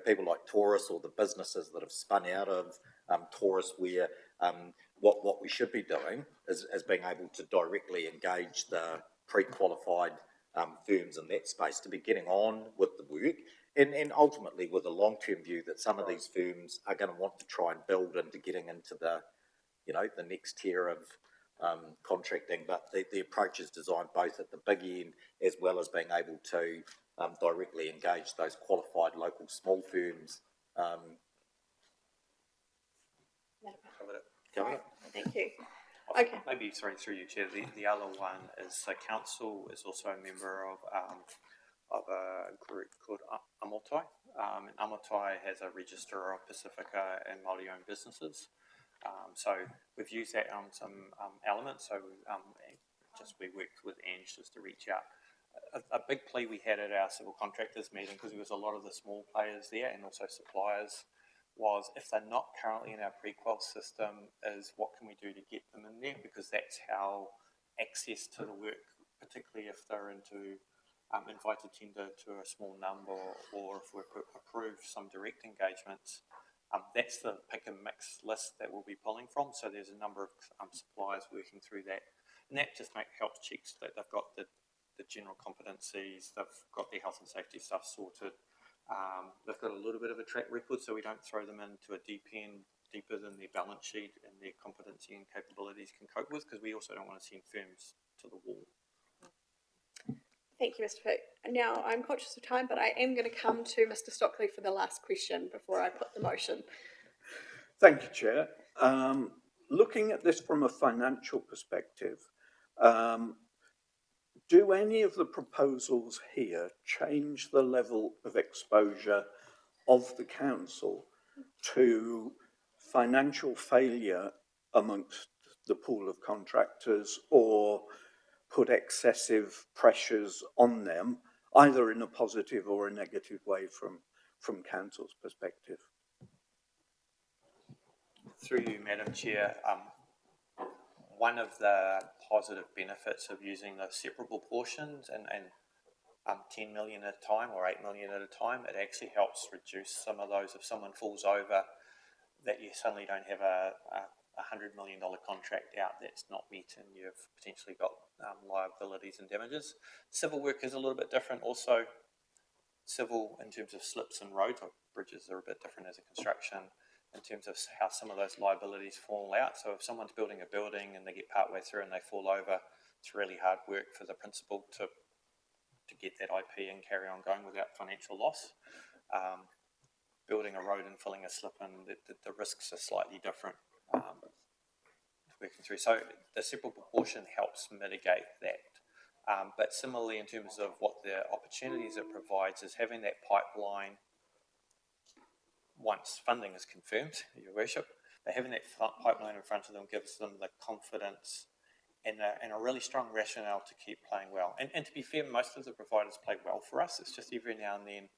people like Taurus or the businesses that have spun out of Taurus, where what we should be doing is being able to directly engage the pre-qualified firms in that space to be getting on with the work, and ultimately with a long-term view that some of these firms are going to want to try and build into getting into the next tier of contracting. But the approach is designed both at the big end as well as being able to directly engage those qualified local small firms. Covered it. Thank you. Okay. Maybe, sorry, through you, Chair, the other one is, so council is also a member of a group called Amotai. And Amotai has a register of Pacifica and Māori-owned businesses. So we've used that on some elements. So we worked with Ange just to reach out. A big plea we had at our civil contractors meeting, because there was a lot of the small players there and also suppliers, was if they're not currently in our pre-qual system, is what can we do to get them in there, because that's how access to the work, particularly if they're into invited tender to a small number, or if we've approved some direct engagements, that's the pick and mix list that we'll be pulling from. So there's a number of suppliers working through that, and that just helps checks that they've got the general competencies, they've got their health and safety stuff sorted. They've got a little bit of a track record, so we don't throw them into a deep end deeper than their balance sheet and their competency and capabilities can cope with, because we also don't want to send firms to the wall. Thank you, Mr. Pitt. Now, I'm conscious of time, but I am going to come to Mr. Stockley for the last question before I put the motion. Thank you, Chair. Looking at this from a financial perspective, do any of the proposals here change the level of exposure of the council to financial failure amongst the pool of contractors, or put excessive pressures on them, either in a positive or a negative way from council's perspective? Through you, Madam Chair, one of the positive benefits of using those separable portions and 10 million at a time or 8 million at a time, it actually helps reduce some of those. If someone falls over, that you suddenly don't have a $100 million contract out that's not met, and you've potentially got liabilities and damages. Civil work is a little bit different also. Civil, in terms of slips and roads or bridges, are a bit different as a construction in terms of how some of those liabilities fall out. So if someone's building a building and they get partway through and they fall over, it's really hard work for the principal to get that IP and carry on going without financial loss. Building a road and filling a slip in, the risks are slightly different working through. So the separate proportion helps mitigate that. But similarly, in terms of what the opportunities it provides, is having that pipeline once funding is confirmed, Your Worship, but having that pipeline in front of them gives them the confidence and a really strong rationale to keep playing well. And to be fair, most of the providers play well for us. It's just every now and then,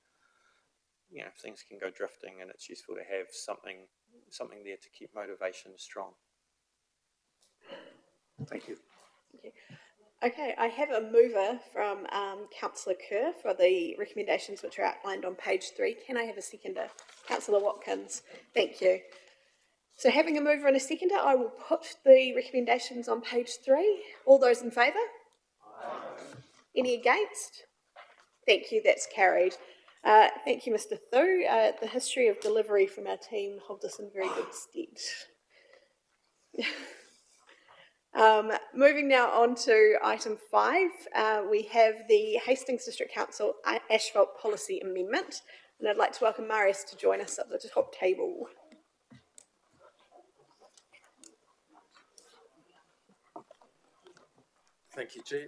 you know, things can go drifting, and it's useful to have something there to keep motivation strong. Thank you. Thank you. Okay, I have a mover from Councillor Kerr for the recommendations which are outlined on page 3. Can I have a seconder? Councillor Watkins. Thank you. So having a mover and a seconder, I will put the recommendations on page 3. All those in favour? Any against? Thank you, that's carried. Thank you, Mr. Thu. The history of delivery from our team holds us in very good stead. Moving now on to item 5, we have the Hastings District Council Asphalt Policy Amendment, and I'd like to welcome Marius to join us at the top table. Thank you, Chair.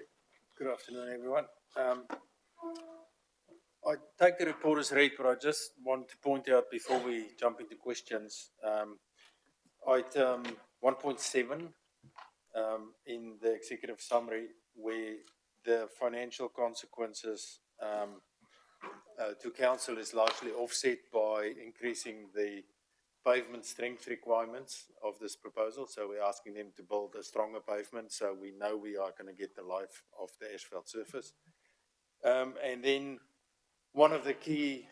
Good afternoon, everyone. I take the report as read, but I just want to point out before we jump into questions, item 1.7 in the executive summary, where the financial consequences to council is largely offset by increasing the pavement strength requirements of this proposal. So we're asking them to build a stronger pavement, so we know we are going to get the life of the asphalt surface. And then one of the key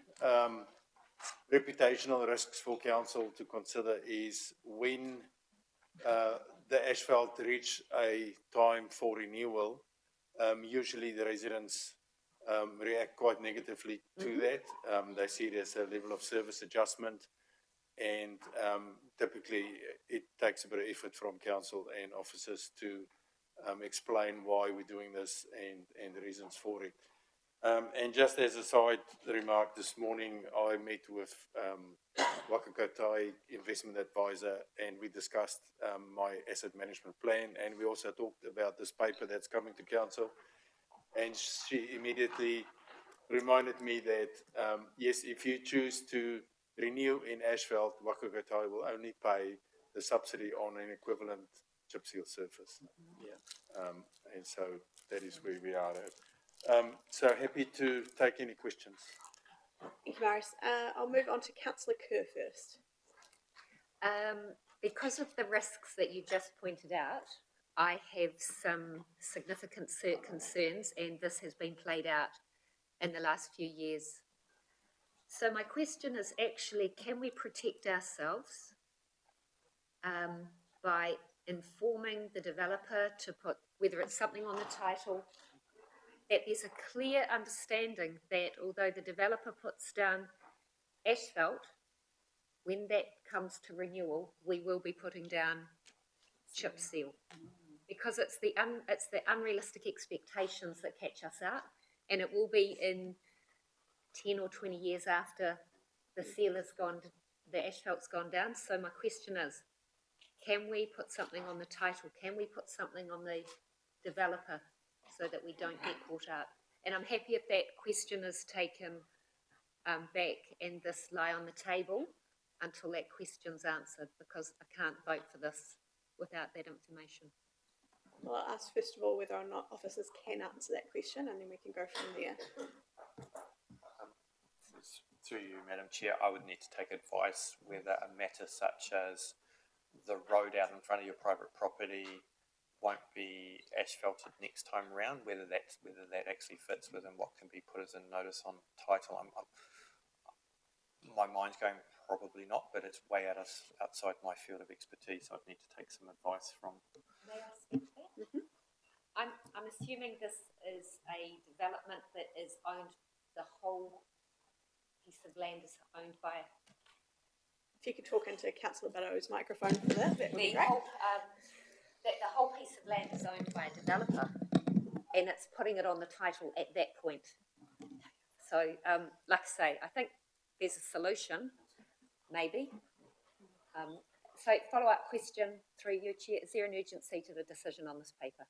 reputational risks for council to consider is when the asphalt reach a time for renewal, usually the residents react quite negatively to that. They see it as a level of service adjustment, and typically it takes a bit of effort from council and officers to explain why we're doing this and the reasons for it. And just as a side remark, this morning I met with Waka Kotahi Investment Advisor, and we discussed my asset management plan, and we also talked about this paper that's coming to council, and she immediately reminded me that yes, if you choose to renew in asphalt, Waka Kotahi will only pay the subsidy on an equivalent chip seal surface. Yeah. And so that is where we are at. So happy to take any questions. Thank you, Marius. I'll move on to Councillor Kerr first. Because of the risks that you just pointed out, I have some significant concerns, and this has been played out in the last few years. So my question is actually, can we protect ourselves by informing the developer to put, whether it's something on the title, that there's a clear understanding that although the developer puts down asphalt, when that comes to renewal, we will be putting down chip seal, because it's the unrealistic expectations that catch us out, and it will be in 10 or 20 years after the seal has gone, the asphalt's gone down. So my question is, can we put something on the title? Can we put something on the developer so that we don't get caught up. And I'm happy if that question is taken back and this lie on the table until that question's answered, because I can't vote for this without that information. Well, I'll ask first of all whether or not officers can answer that question, and then we can go from there. Through you, Madam Chair, I would need to take advice whether a matter such as the road out in front of your private property won't be asphalted next time round, whether that actually fits within what can be put as a notice on title. My mind's going probably not, but it's way outside my field of expertise. I'd need to take some advice from. May I speak to that? Mm-hmm. I'm assuming this is a development that is owned, the whole piece of land is owned by. If you could talk into Councillor Baddo's microphone for that would be great. The whole piece of land is owned by a developer, and it's putting it on the title at that point. So, like I say, I think there's a solution, maybe. So, follow-up question through you, Chair. Is there an urgency to the decision on this paper?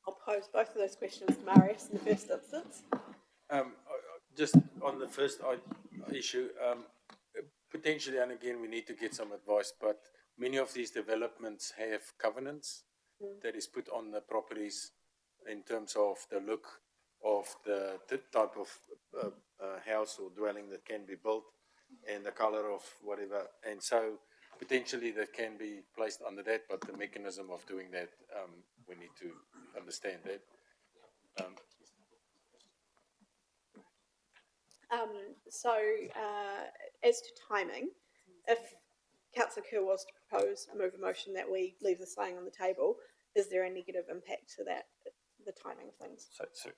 I'll pose both of those questions to Marius in the first instance. Just on the first issue, potentially, and again, we need to get some advice, but many of these developments have covenants that is put on the properties in terms of the look of the type of house or dwelling that can be built and the color of whatever. And so potentially that can be placed under that, but the mechanism of doing that, we need to understand that. As to timing, if Councillor Kerr was to move a motion that we leave this lying on the table, is there a negative impact to that, the timing of things?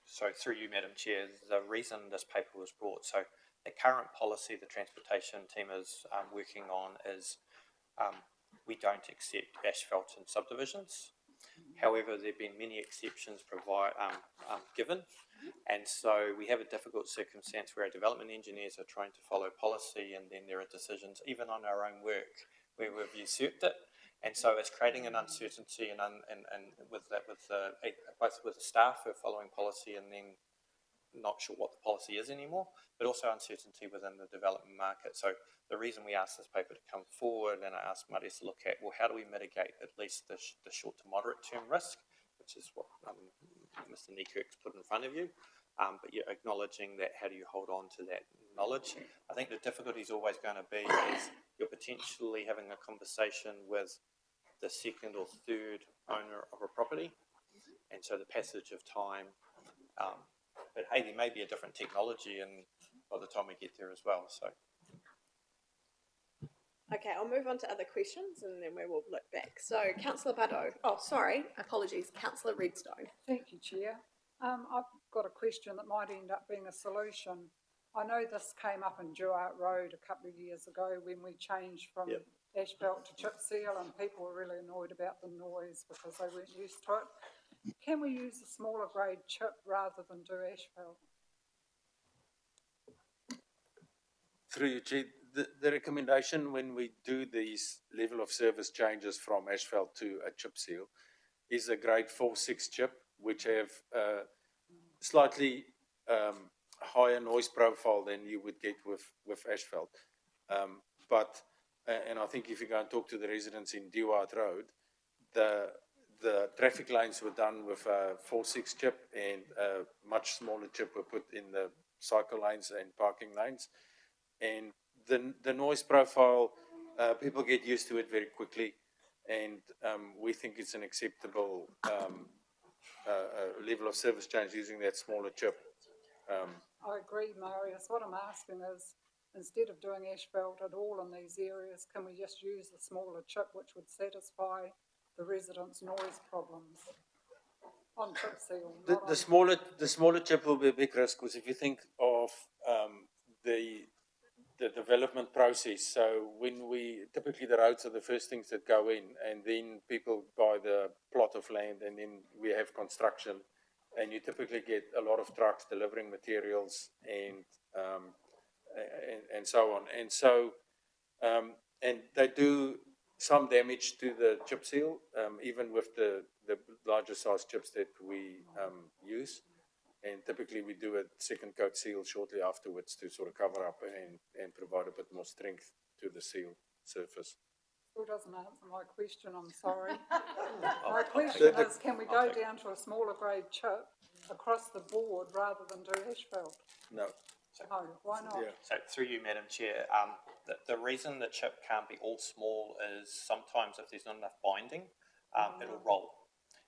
So through you, Madam Chair, the reason this paper was brought, so the current policy the transportation team is working on is we don't accept asphalt in subdivisions. However, there have been many exceptions given, and so we have a difficult circumstance where our development engineers are trying to follow policy, and then there are decisions, even on our own work, where we've usurped it. And so it's creating an uncertainty and both with the staff who are following policy and then not sure what the policy is anymore, but also uncertainty within the development market. So the reason we asked this paper to come forward, and I asked Marius to look at, well, how do we mitigate at least the short to moderate term risk, which is what Mr. Niekerk's put in front of you, but you're acknowledging that, how do you hold on to that knowledge? I think the difficulty is always going to be is you're potentially having a conversation with the second or third owner of a property, and so the passage of time, but hey, there may be a different technology and by the time we get there as well. So okay, I'll move on to other questions and then we will look back. So Councillor Baddo, apologies, Councillor Redstone. Thank you, Chair. I've got a question that might end up being a solution. I know this came up in Duart Road a couple of years ago when we changed from asphalt to chip seal, and people were really annoyed about the noise because they weren't used to it. Can we use a smaller grade chip rather than do asphalt? Through you, Chief, the recommendation when we do these level of service changes from asphalt to a chip seal is a grade 4-6 chip, which have slightly higher noise profile than you would get with asphalt. And I think if you go and talk to the residents in Duart Road, the traffic lanes were done with a 4-6 chip, and a much smaller chip were put in the cycle lanes and parking lanes. And the noise profile, people get used to it very quickly, and we think it's an acceptable level of service change using that smaller chip. I agree, Marius. What I'm asking is, instead of doing asphalt at all in these areas, can we just use the smaller chip which would satisfy the residents' noise problems on chip seal? The smaller chip will be a big risk, because if you think of the development process, so when typically the roads are the first things that go in, and then people buy the plot of land, and then we have construction, and you typically get a lot of trucks delivering materials and so on. And so, and they do some damage to the chip seal, even with the the larger size chips that we use. And typically we do a second coat seal shortly afterwards to sort of cover up and provide a bit more strength to the seal surface. Still doesn't answer my question, I'm sorry. My question is, can we go down to a smaller grade chip across the board rather than do asphalt? No. No, why not? Yeah. So through you, Madam Chair, the reason the chip can't be all small is sometimes if there's not enough binding, it'll roll.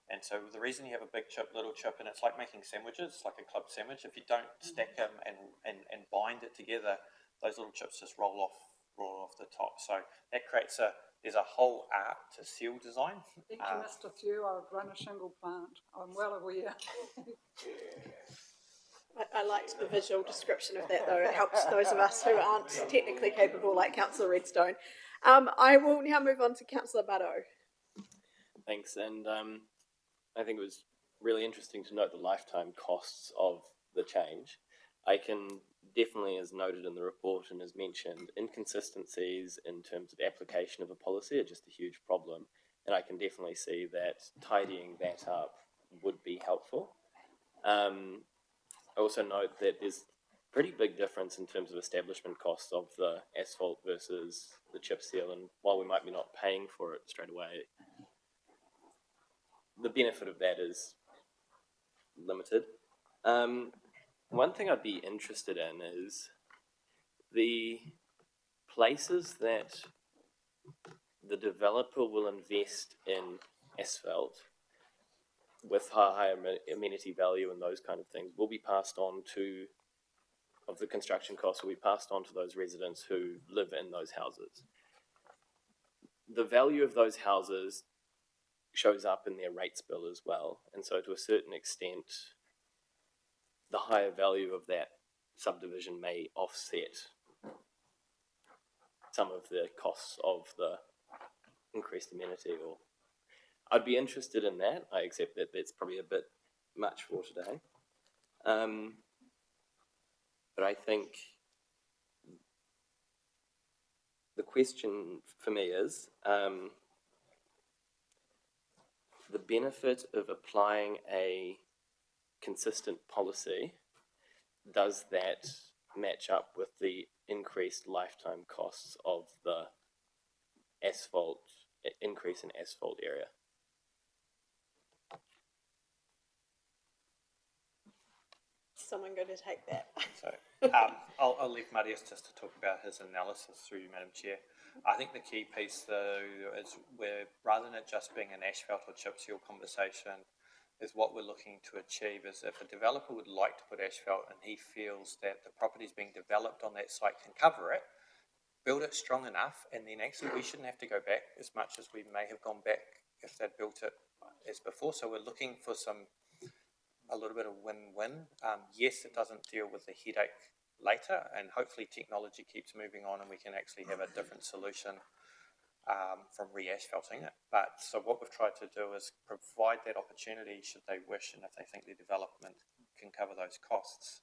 And so the reason you have a big chip, little chip, and it's like making sandwiches, like a club sandwich, if you don't stack them and bind it together, those little chips just roll off the top. So that creates there's a whole art to seal design. Thank you, Mr. Few. I would run a shingle plant. I'm well aware. I liked the visual description of that, though. It helps those of us who aren't technically capable, like Councillor Redstone. I will now move on to Councillor Butto. Thanks, and I think it was really interesting to note the lifetime costs of the change. I can definitely, as noted in the report and as mentioned, inconsistencies in terms of application of a policy are just a huge problem, and I can definitely see that tidying that up would be helpful. I also note that there's pretty big difference in terms of establishment costs of the asphalt versus the chip seal, and while we might be not paying for it straight away, the benefit of that is limited. One thing I'd be interested in is the places that the developer will invest in asphalt with higher amenity value and those kind of things will be passed on to, of the construction costs will be passed on to those residents who live in those houses. The value of those houses shows up in their rates bill as well, and so to a certain extent the higher value of that subdivision may offset some of the costs of the increased amenity. Or I'd be interested in that. I accept that that's probably a bit much for today, but I think the question for me is the benefit of applying a consistent policy, does that match up with the increased lifetime costs of the asphalt, increase in asphalt area? Someone going to take that? So I'll leave Marius just to talk about his analysis through you, Madam Chair. I think the key piece, though, is where rather than it just being an asphalt or chip seal conversation, is what we're looking to achieve is if a developer would like to put asphalt and he feels that the properties being developed on that site can cover it, build it strong enough, and then actually we shouldn't have to go back as much as we may have gone back if they'd built it as before. So we're looking for a little bit of win-win. Yes, it doesn't deal with the headache later, and hopefully technology keeps moving on and we can actually have a different solution from re-asphalting it. But so what we've tried to do is provide that opportunity should they wish, and if they think the development can cover those costs,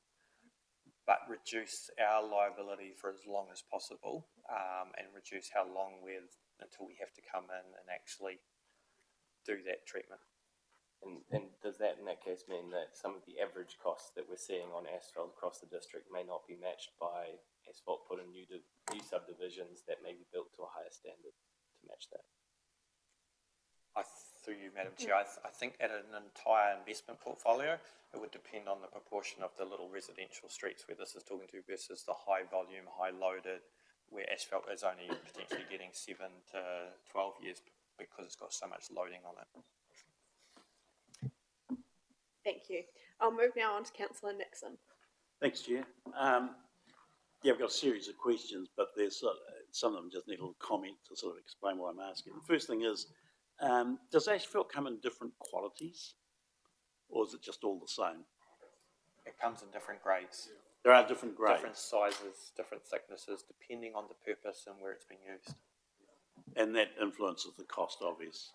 but reduce our liability for as long as possible, and reduce how long until we have to come in and actually do that treatment. And does that in that case mean that some of the average costs that we're seeing on asphalt across the district may not be matched by asphalt put in new subdivisions that may be built to a higher standard to match that? Through you, Madam Chair, I think at an entire investment portfolio, it would depend on the proportion of the little residential streets where this is talking to versus the high volume, high loaded, where asphalt is only potentially getting 7 to 12 years because it's got so much loading on it. Thank you. I'll move now on to Councillor Nixon. Thanks, Chair. Yeah, I've got a series of questions, but there's some of them just need a little comment to sort of explain what I'm asking. The first thing is, does asphalt come in different qualities, or is it just all the same? It comes in different grades. There are different grades. Different sizes, different thicknesses, depending on the purpose and where it's being used. And that influences the cost, obviously.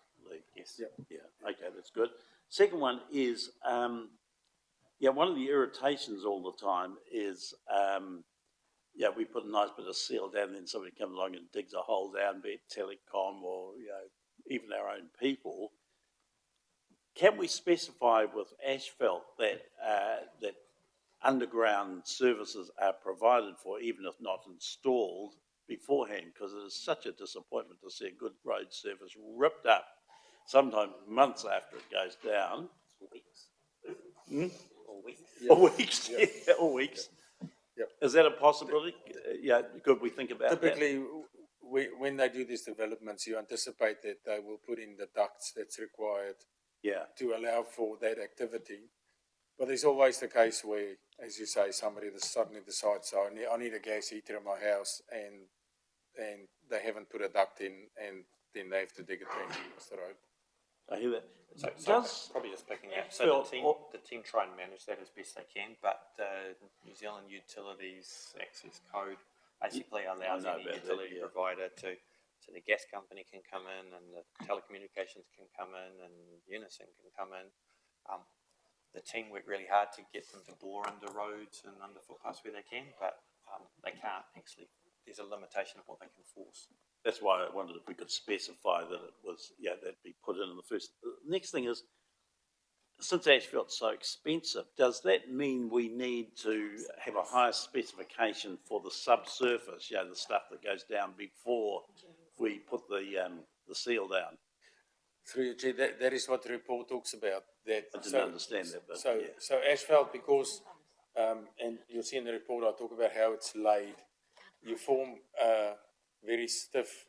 Yes. Yep. Yeah. Okay, that's good. Second one is, one of the irritations all the time is, we put a nice bit of seal down, and then somebody comes along and digs a hole down, be it telecom or even our own people. can we specify with asphalt that, that underground services are provided for, even if not installed beforehand? Because it is such a disappointment to see a good road surface ripped up, sometimes months after it goes down. Weeks. Hmm? Or weeks. Or weeks, Yeah. yeah, or weeks. Yep. Is that a possibility? Yeah, could we think about that? Typically, when they do these developments, you anticipate that they will put in the ducts that's required Yeah. to allow for that activity. But there's always the case where, as you say, somebody suddenly decides, so I need a gas heater in my house, and they haven't put a duct in, and then they have to dig a trench across the road. I hear that. So Does probably just picking up, Phil, so the team try and manage that as best they can, but New Zealand Utilities Access Code basically allows know any about that, utility yeah. provider to, so the gas company can come in, and the telecommunications can come in, and Unison can come in. The team work really hard to get them to bore under roads and under footpaths where they can, but they can't actually, there's a limitation of what they can force. That's why I wondered if we could specify that it was, yeah, that'd be put in the first. The next thing is, since asphalt's so expensive, does that mean we need to have a higher specification for the subsurface, you know, the stuff that goes down before we put the seal down? Through your chair, that is what the report talks about. That I didn't understand that, but yeah. So asphalt, because, and you'll see in the report, I talk about how it's laid. You form a very stiff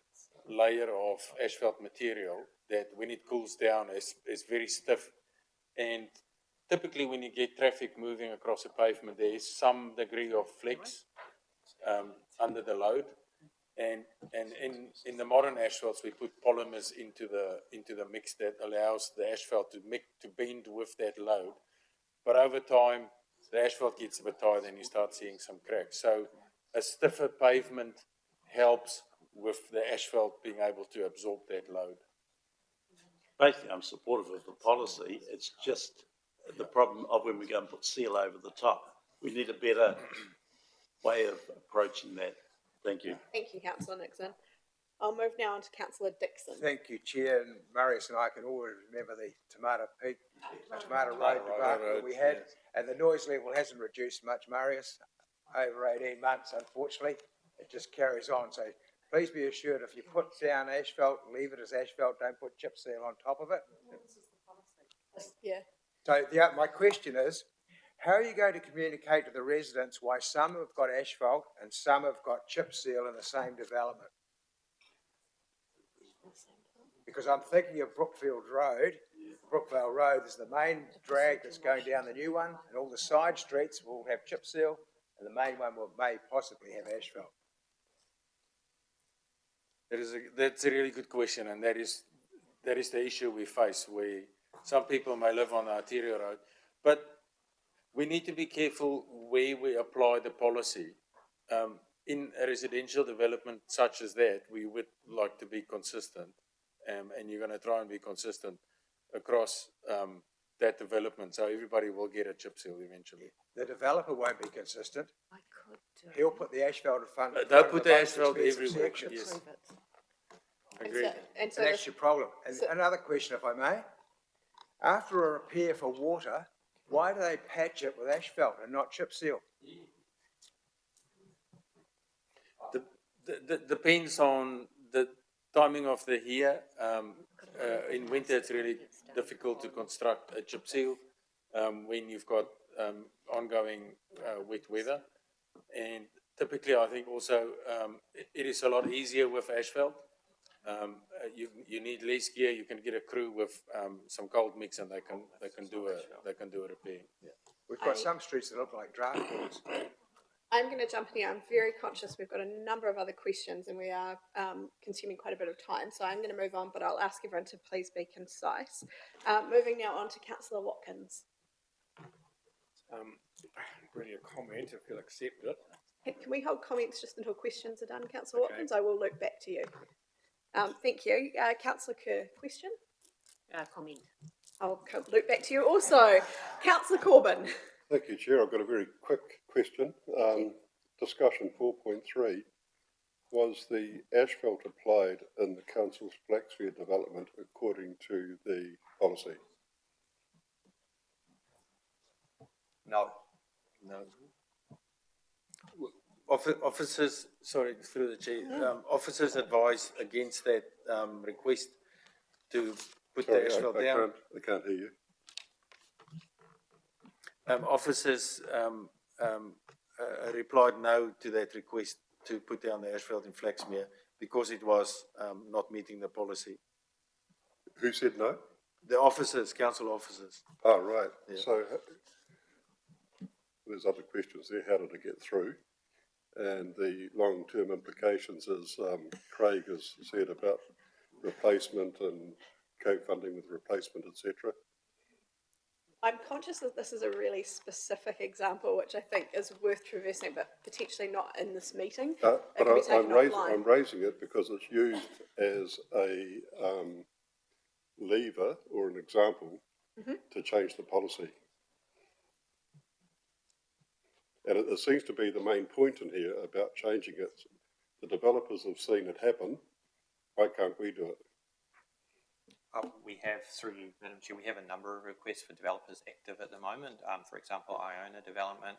layer of asphalt material that when it cools down is very stiff. And typically when you get traffic moving across a pavement, there is some degree of flex under the load. And in the modern asphalts, we put polymers into the mix that allows the asphalt to bend with that load. But over time, the asphalt gets a bit tired and you start seeing some cracks. So a stiffer pavement helps with the asphalt being able to absorb that load. Basically, I'm supportive of the policy. It's just the problem of when we go and put seal over the top. We need a better way of approaching that. Thank you. Thank you, Councillor Nixon. I'll move now on to Councillor Dixon. Thank you, Chair, and Marius and I can always remember the Tomato Peak, Tomato Road debacle that we had, and the noise level hasn't reduced much, Marius, over 18 months, unfortunately. It just carries on, so please be assured if you put down asphalt, leave it as asphalt, don't put chip seal on top of it. Yeah. So my question is, how are you going to communicate to the residents why some have got asphalt and some have got chip seal in the same development? Because I'm thinking of Brookvale Road, there's the main drag that's going down the new one, and all the side streets will have chip seal, and the main one may possibly have asphalt. That's a really good question, and that is the issue we face, where some people may live on the arterial road, but we need to be careful where we apply the policy. In a residential development such as that, we would like to be consistent, and you're going to try and be consistent across that development, so everybody will get a chip seal eventually. The developer won't be consistent. He'll put the asphalt in front. They'll put the most asphalt expensive everywhere, sections. yes. And Agreed. so, And that's your problem. And another question, if I may. After a repair for water, why do they patch it with asphalt and not chip seal? Depends on the timing of the year. In winter, it's really difficult to construct a chip seal when you've got ongoing wet weather. And typically, I think also it is a lot easier with asphalt. You need less gear. You can get a crew with some cold mix, and they can do a repair. Yeah. We've got some streets that look like draft boards. I'm going to jump in here. I'm very conscious we've got a number of other questions and we are consuming quite a bit of time. So I'm going to move on, but I'll ask everyone to please be concise. Moving now on to Councillor Watkins. Really a comment, if you'll accept it. Can we hold comments just until questions are done, Councillor Watkins? I will loop back to you. Thank you. Councillor Kerr, question? Comment. I'll loop back to you also. Councillor Corbyn. Thank you, Chair. I've got a very quick question. Discussion 4.3, was the asphalt applied in the council's Blacksphere development according to the policy? No. No. Officers, sorry, through the chair, officers advise against that, request to put the Sorry, asphalt down. I can't hear you. Officers, replied no to that request to put down the asphalt in Flaxmere because it was, not meeting the policy. Who said no? The officers, council officers. Oh, right. Yeah. So there's other questions there. How did it get through? And the long-term implications, as Craig has said, about replacement and co-funding with replacement, etc. I'm conscious that this is a really specific example, which I think is worth traversing, but potentially not in this meeting. But It can be taken offline. I'm raising it because it's used as a lever or an example to change the policy. And it seems to be the main point in here about changing it. The developers have seen it happen. Why can't we do it? We have, through you, Madam Chair, we have a number of requests for developers active at the moment. For example, Iona Development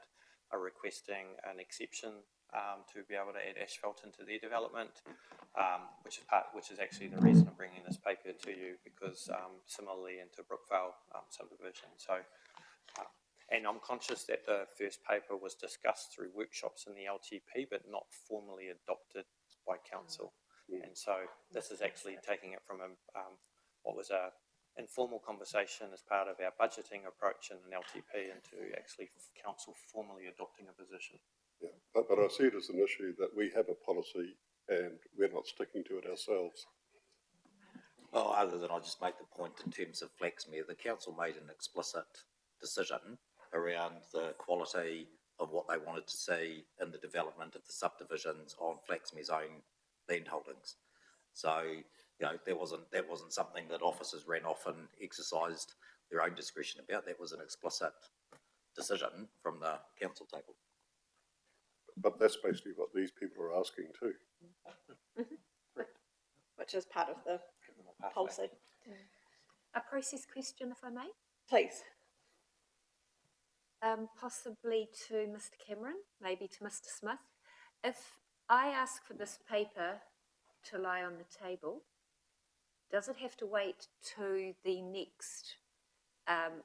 are requesting an exception to be able to add asphalt into their development, which is actually the reason I'm bringing this paper to you, because similarly into Brookvale subdivision. So, and I'm conscious that the first paper was discussed through workshops in the LTP, but not formally adopted by council. And so this is actually taking it from a what was a informal conversation as part of our budgeting approach in an LTP into actually council formally adopting a position. Yeah, but I see it as an issue that we have a policy and we're not sticking to it ourselves. Well, other than I just make the point in terms of Flaxmere, the council made an explicit decision around the quality of what they wanted to see in the development of the subdivisions on Flaxmere's own land holdings. So, you know, that wasn't something that officers ran off and exercised their own discretion about. That was an explicit decision from the council table. But that's basically what these people are asking too. Which is part of the policy. A process question, if I may? Please. Possibly to Mr. Cameron, maybe to Mr. Smith. If I ask for this paper to lie on the table, does it have to wait to the next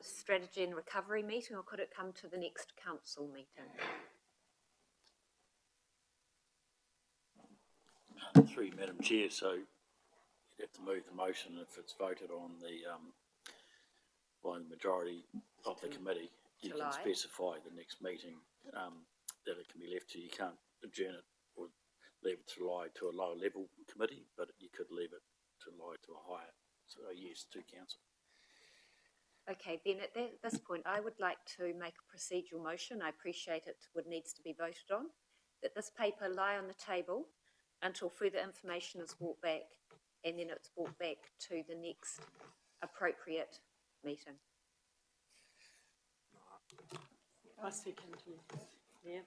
strategy and recovery meeting, or could it come to the next council meeting? Through Madam Chair, so you'd have to move the motion if it's voted on by the majority of the committee. You can specify the next meeting that it can be left to. You can't adjourn it or leave it to lie to a lower level committee, but you could leave it to lie to a higher, so yes, to council. Okay, then at this point, I would like to make a procedural motion. I appreciate it needs to be voted on, that this paper lie on the table until further information is brought back, and then it's brought back to the next appropriate meeting. I second you. Yeah.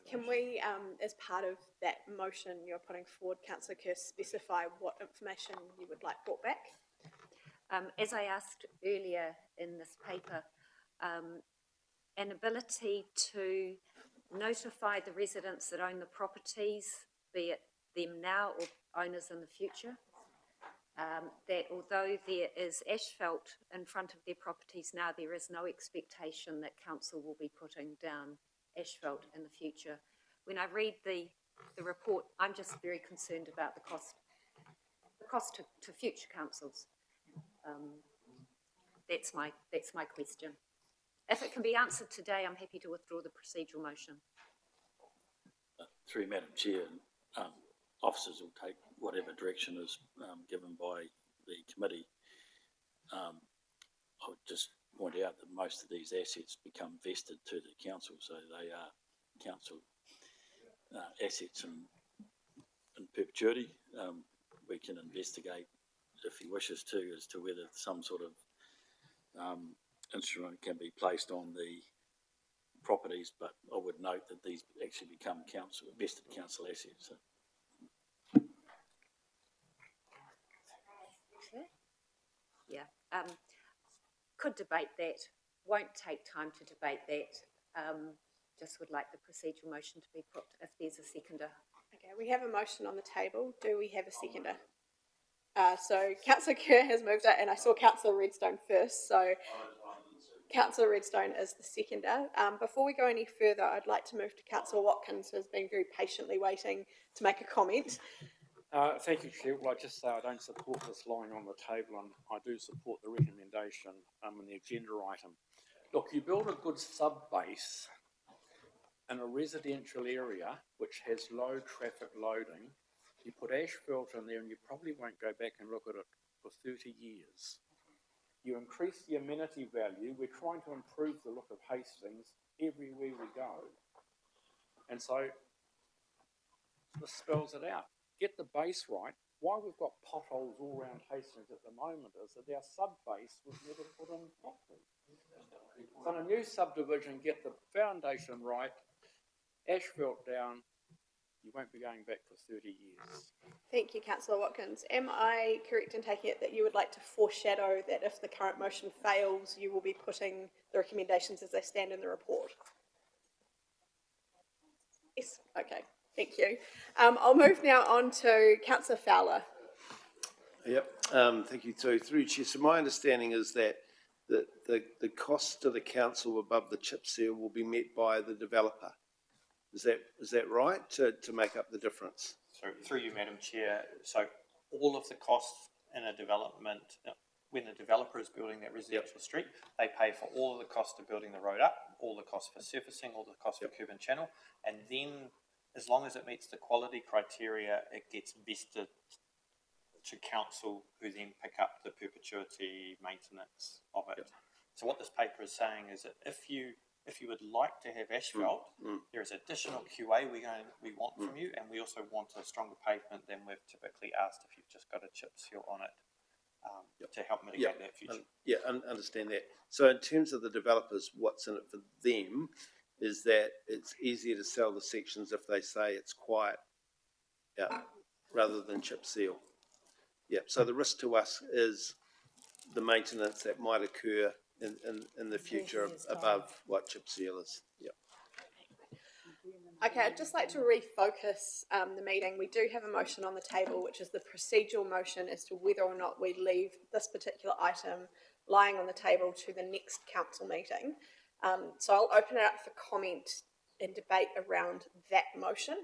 Can we, as part of that motion you're putting forward, Councillor Kerr, specify what information you would like brought back? As I asked earlier in this paper, an ability to notify the residents that own the properties, be it them now or owners in the future, that although there is asphalt in front of their properties now, there is no expectation that council will be putting down asphalt in the future. When I read the report, I'm just very concerned about the cost to future councils. That's my question. If it can be answered today, I'm happy to withdraw the procedural motion. Through Madam Chair, officers will take whatever direction is given by the committee. I would just point out that most of these assets become vested to the council, so they are council assets in perpetuity. We can investigate, if he wishes to, as to whether some sort of instrument can be placed on the properties, but I would note that these actually become vested council assets. So. Yeah, could debate that won't take time to debate that. Just would like the procedural motion to be put if there's a seconder. Okay, we have a motion on the table. Do we have a seconder? So Councillor Kerr has moved it, and I saw Councillor Redstone first, so Councillor Redstone is the seconder. Before we go any further, I'd like to move to Councillor Watkins, who has been very patiently waiting to make a comment. Thank you, Chair. Well, I just say I don't support this lying on the table, and I do support the recommendation in the agenda item. Look, you build a good sub-base in a residential area which has low traffic loading. You put asphalt in there and you probably won't go back and look at it for 30 years. You increase the amenity value. We're trying to improve the look of Hastings everywhere we go. And so this spells it out. Get the base right. Why we've got potholes all around Hastings at the moment is that our sub-base was never put in properly. So in a new subdivision, get the foundation right, asphalt down, you won't be going back for 30 years. Thank you, Councillor Watkins. Am I correct in taking it that you would like to foreshadow that if the current motion fails, you will be putting the recommendations as they stand in the report? Yes, okay, thank you. I'll move now on to Councillor Fowler. Yep, thank you, through Chair. So my understanding is that the cost to the council above the chip seal will be met by the developer. Is that right, to make up the difference? So through you, Madam Chair, so all of the costs in a development, when the developer is building that residential street, they pay for all of the cost of building the road up, all the cost for surfacing, all the cost for curb and channel, and then as long as it meets the quality criteria, it gets vested to council, who then pick up the perpetuity maintenance of it. So what this paper is saying is that if you would like to have asphalt, there is additional QA we want from you, and we also want a stronger pavement than we've typically asked if you've just got a chip seal on it to help mitigate that future. Understand that. So in terms of the developers, what's in it for them is that it's easier to sell the sections if they say it's quiet, rather than chip seal. So the risk to us is the maintenance that might occur in the future above what chip seal is. Okay, I'd just like to refocus the meeting. We do have a motion on the table, which is the procedural motion as to whether or not we leave this particular item lying on the table to the next council meeting. So I'll open it up for comment and debate around that motion.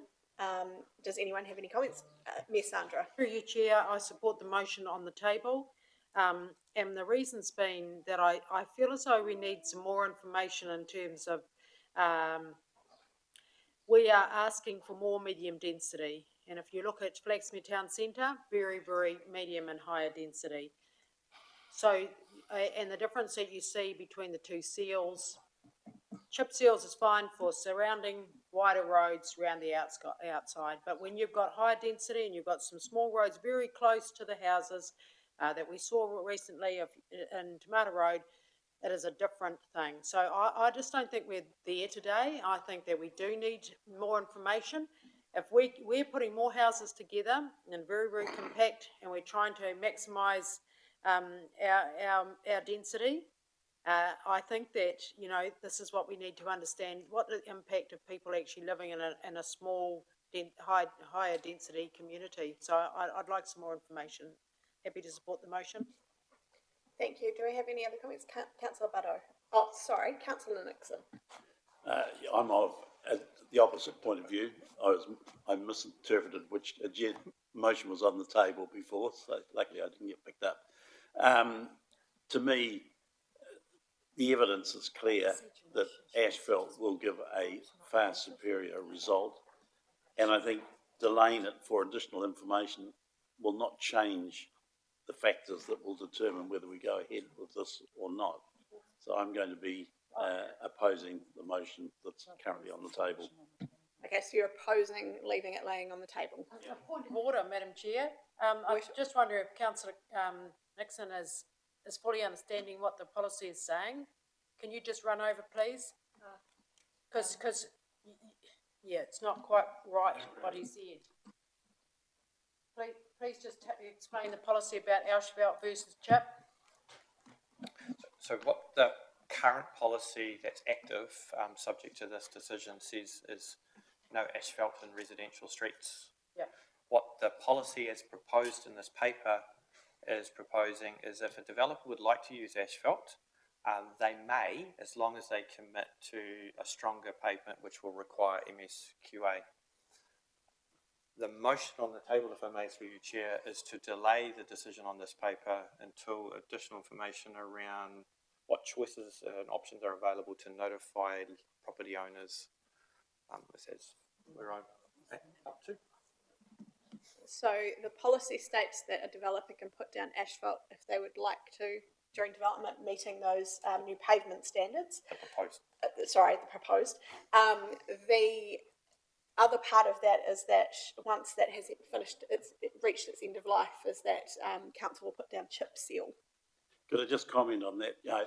Does anyone have any comments? Ms. Sandra. Through you, Chair, I support the motion on the table. And the reasons being that I feel as though we need some more information in terms of we are asking for more medium density. And if you look at Flaxmere Town Centre, very, very medium and higher density. So, and the difference that you see between the two seals, chip seals is fine for surrounding wider roads around the outside. But when you've got higher density and you've got some small roads very close to the houses, that we saw recently in Tomato Road, it is a different thing. So I just don't think we're there today. I think that we do need more information. If we're putting more houses together and very, very compact, and we're trying to maximise our density, I think that, you know, this is what we need to understand, what the impact of people actually living in a small, higher density community. So I'd like some more information. Happy to support the motion. Thank you. Do we have any other comments? Councillor Buddo. Oh, sorry, Councillor Nixon. I'm of the opposite point of view. I misinterpreted which motion was on the table before, so luckily I didn't get picked up. To me, the evidence is clear that asphalt will give a far superior result, and I think delaying it for additional information will not change the factors that will determine whether we go ahead with this or not. So I'm going to be opposing the motion that's currently on the table. Okay, so you're opposing leaving it laying on the table. A point of order, Madam Chair. I just wonder if Councillor Nixon is fully understanding what the policy is saying. Can you just run over, please? Because yeah, it's not quite right what he said. Please just explain the policy about asphalt versus chip. So what the current policy that's active, subject to this decision, says is no asphalt in residential streets. Yeah. What the policy as proposed in this paper is proposing is if a developer would like to use asphalt, they may, as long as they commit to a stronger pavement which will require MSQA. The motion on the table, if I may, through you, Chair, is to delay the decision on this paper until additional information around what choices and options are available to notify property owners. This is where I'm up to. So the policy states that a developer can put down asphalt if they would like to during development, meeting those new pavement standards. The proposed. The proposed. The other part of that is that once that has finished, it reached its end of life, is that council will put down chip seal. Could I just comment on that? You know,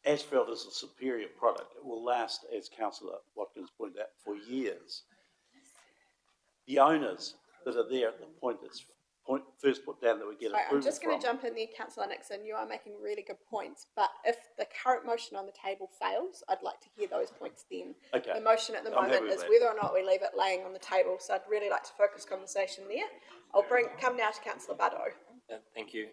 asphalt is a superior product. It will last, as Councillor Watkins pointed out, for years. The owners that are there at the point that's first put down that we get Sorry, approval I'm just going to from. jump in there, Councillor Nixon. You are making really good points, but if the current motion on the table fails, I'd like to hear those points then. Okay. The motion at the I'm happy moment with is that. whether or not we leave it laying on the table, so I'd really like to focus conversation there. I'll come now to Councillor Buddo. Thank you.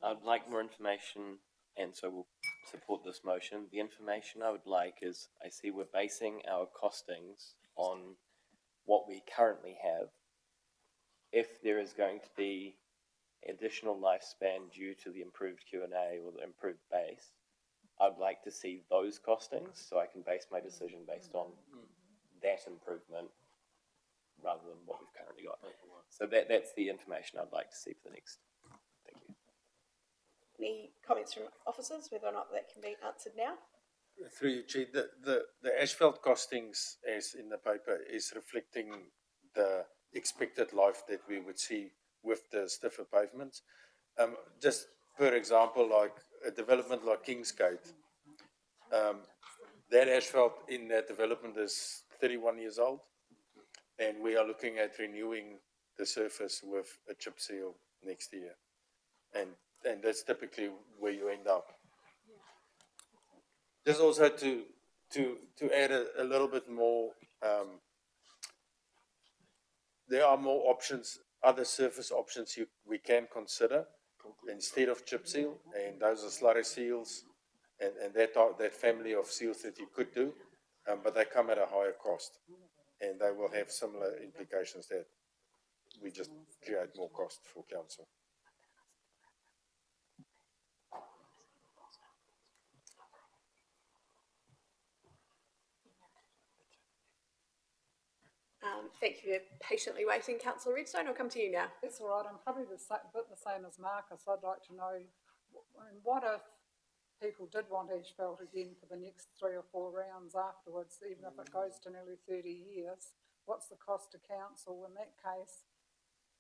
I'd like more information, and so we'll support this motion. The information I would like is, I see we're basing our costings on what we currently have. If there is going to be additional lifespan due to the improved Q&A or the improved base, I'd like to see those costings so I can base my decision based on that improvement rather than what we've currently got. So that's the information I'd like to see for the next. Thank you. Any comments from officers, whether or not that can be answered now? Through you, Chair, the asphalt costings as in the paper is reflecting the expected life that we would see with the stiffer pavements. Just per example, like a development like Kingsgate, that asphalt in that development is 31 years old, and we are looking at renewing the surface with a chip seal next year, and that's typically where you end up. Just also to add a little bit more, there are more options, other surface options we can consider instead of chip seal, and those are slurry seals and that family of seals that you could do, but they come at a higher cost, and they will have similar implications that we just create more cost for council. Thank you for patiently waiting, Councillor Redstone. I'll come to you now. That's all right. I'm probably a bit the same as Marcus. I'd like to know, what if people did want asphalt again for the next 3 or 4 rounds afterwards, even if it goes to nearly 30 years? What's the cost to council in that case?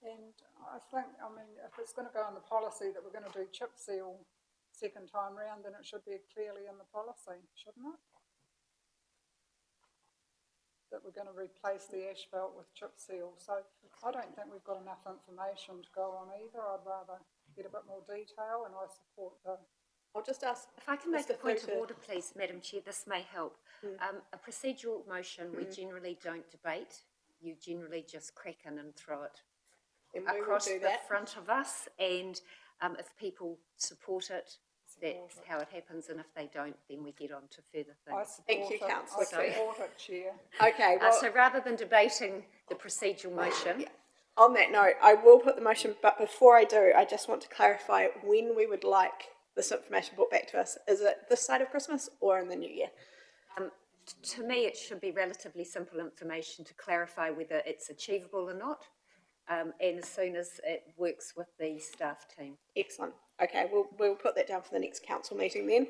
And I think, I mean, if it's going to go in the policy that we're going to do chip seal second time round, then it should be clearly in the policy, shouldn't it? That we're going to replace the asphalt with chip seal. So I don't think we've got enough information to go on either. I'd rather get a bit more detail, and I support the... I'll just ask... If I can make a Mr. point of Fruiter. order, please, Madam Chair, this may help. A procedural motion, we generally don't debate. You generally just crack in and throw it And we will across do the that. front of us, and if people support it, that's how it happens, and if they don't, then we get on to further I things. support Thank you, it. Councillor. I support it, Chair. Okay, well, So rather than debating the procedural motion, on that note, I will put the motion, but before I do, I just want to clarify when we would like this information brought back to us. Is it this side of Christmas or in the new year? to me, it should be relatively simple information to clarify whether it's achievable or not, and as soon as it works with the staff team. Excellent. Okay, we'll put that down for the next council meeting then.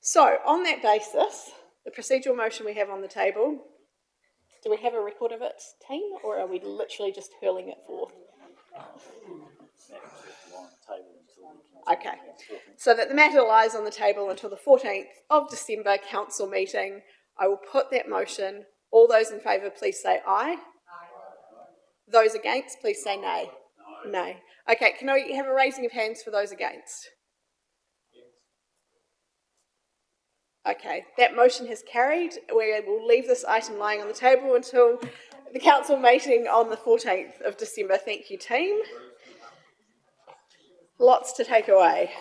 So on that basis, the procedural motion we have on the table, do we have a record of it, team, or are we literally just hurling it forth? Okay, so that the matter lies on the table until the 14th of December council meeting. I will put that motion. All those in favour, please say aye. Those against, please say nay. Nay. Okay, can I have a raising of hands for those against? Okay, that motion has carried. We will leave this item lying on the table until the council meeting on the 14th of December. Thank you, team. Lots to take away.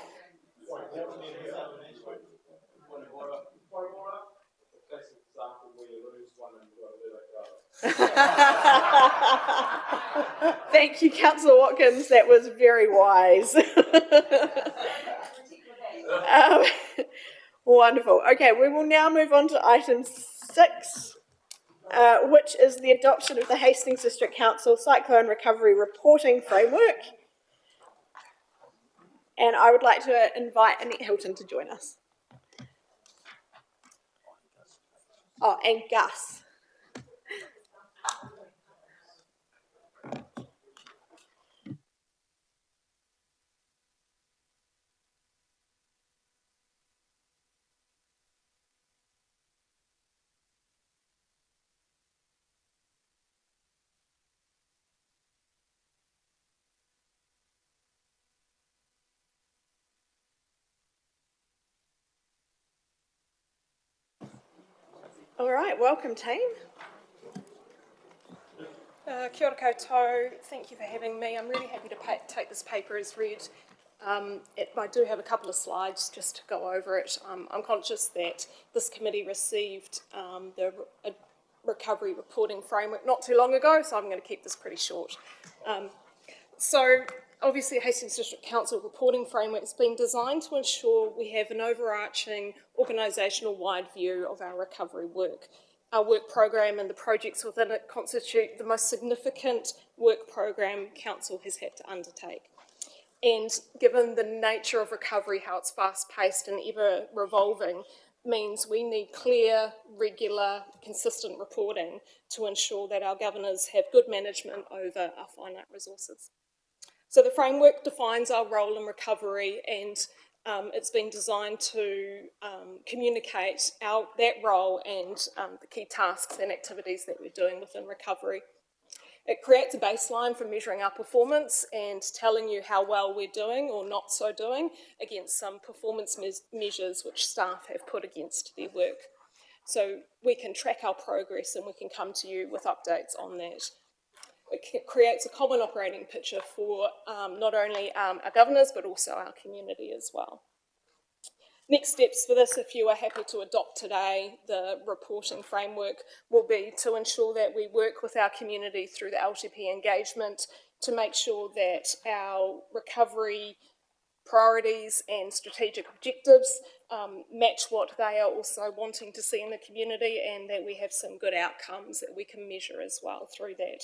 Thank you, Councillor Watkins. That was very wise. Wonderful. Okay, we will now move on to item 6, which is the adoption of the Hastings District Council Cyclone Recovery Reporting Framework. And I would like to invite Annette Hilton to join us. Oh, and Gus. All right, welcome team. Kia ora koutou, thank you for having me. I'm really happy to take this paper as read. I do have a couple of slides just to go over it. I'm conscious that this committee received the recovery reporting framework not too long ago, so I'm going to keep this pretty short. So obviously Hastings District Council reporting framework has been designed to ensure we have an overarching organisational wide view of our recovery work. Our work program and the projects within it constitute the most significant work program Council has had to undertake. And given the nature of recovery, how it's fast-paced and ever-revolving, means we need clear, regular, consistent reporting to ensure that our governors have good management over our finite resources. So the framework defines our role in recovery, and it's been designed to communicate that role and the key tasks and activities that we're doing within recovery. It creates a baseline for measuring our performance and telling you how well we're doing or not so doing against some performance measures which staff have put against their work. So we can track our progress and we can come to you with updates on that. It creates a common operating picture for not only our governors but also our community as well. Next steps for this, if you are happy to adopt today the reporting framework, will be to ensure that we work with our community through the LTP engagement to make sure that our recovery priorities and strategic objectives match what they are also wanting to see in the community, and that we have some good outcomes that we can measure as well through that.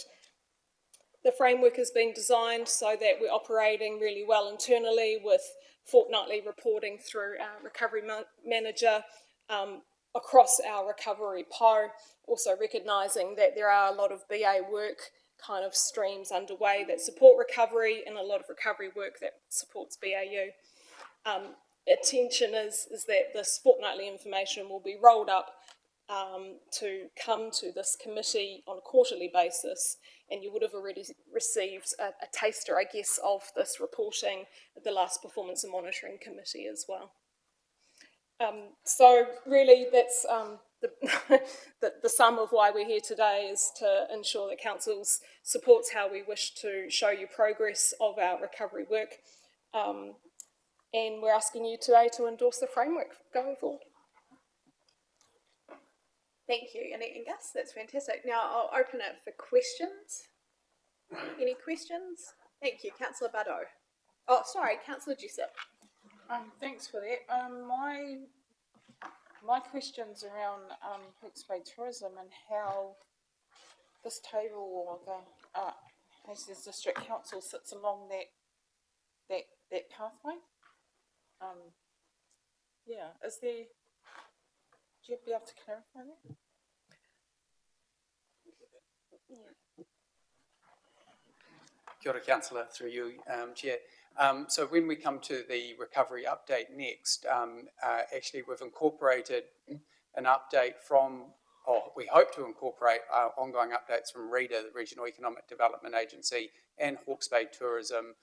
The framework has been designed so that we're operating really well internally with fortnightly reporting through our recovery manager across our recovery PO, also recognising that there are a lot of BA work kind of streams underway that support recovery and a lot of recovery work that supports BAU. Attention is that this fortnightly information will be rolled up to come to this committee on a quarterly basis, and you would have already received a taster, I guess, of this reporting at the last Performance and Monitoring Committee as well. So really that's the sum of why we're here today, is to ensure that Council supports how we wish to show you progress of our recovery work, and we're asking you today to endorse the framework going forward. Thank you, Annette and Gus. That's fantastic. Now I'll open it for questions. Any questions? Thank you, Councillor Baddo. Oh, sorry, Councillor Jessup. Thanks for that. My question's around Hawke's Bay Tourism and how this table or the Hastings District Council sits along that pathway. Yeah, is there? Do you be able to clarify that? Yeah. Kia ora, Councillor, through you, Chair. So when we come to the recovery update next, actually we've incorporated an update from, or we hope to incorporate ongoing updates from REDA, the Regional Economic Development Agency, and Hawke's Bay Tourism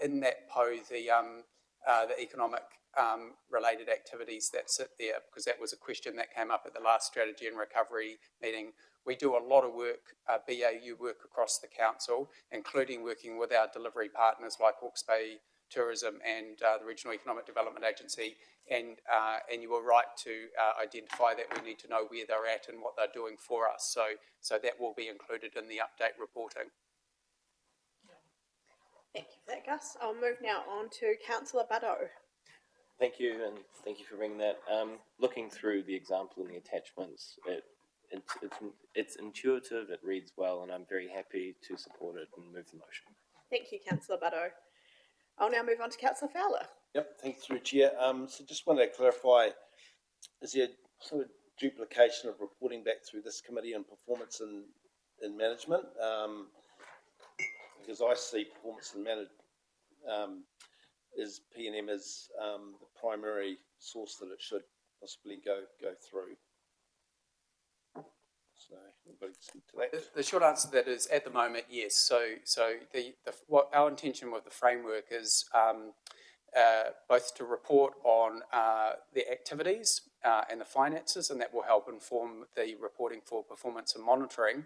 in that PO, the economic related activities that sit there, because that was a question that came up at the last strategy and recovery meeting. We do a lot of work, BAU work across the council, including working with our delivery partners like Hawke's Bay Tourism and the Regional Economic Development Agency, and you were right to identify that we need to know where they're at and what they're doing for us. So that will be included in the update reporting. Thank you for that, Gus. I'll move now on to Councillor Baddoe. Thank you, and thank you for bringing that. Looking through the example in the attachments, it's intuitive, it reads well, and I'm very happy to support it and move the motion. Thank you, Councillor Baddoe. I'll now move on to Councillor Fowler. Yep, thank you, through Chair. So just wanted to clarify, is there sort of duplication of reporting back through this committee on performance and management? Because I see performance and management is P&M as the primary source that it should possibly go through. So anybody speak to that? The short answer to that is at the moment, yes. So what our intention with the framework is both to report on the activities and the finances, and that will help inform the reporting for performance and monitoring.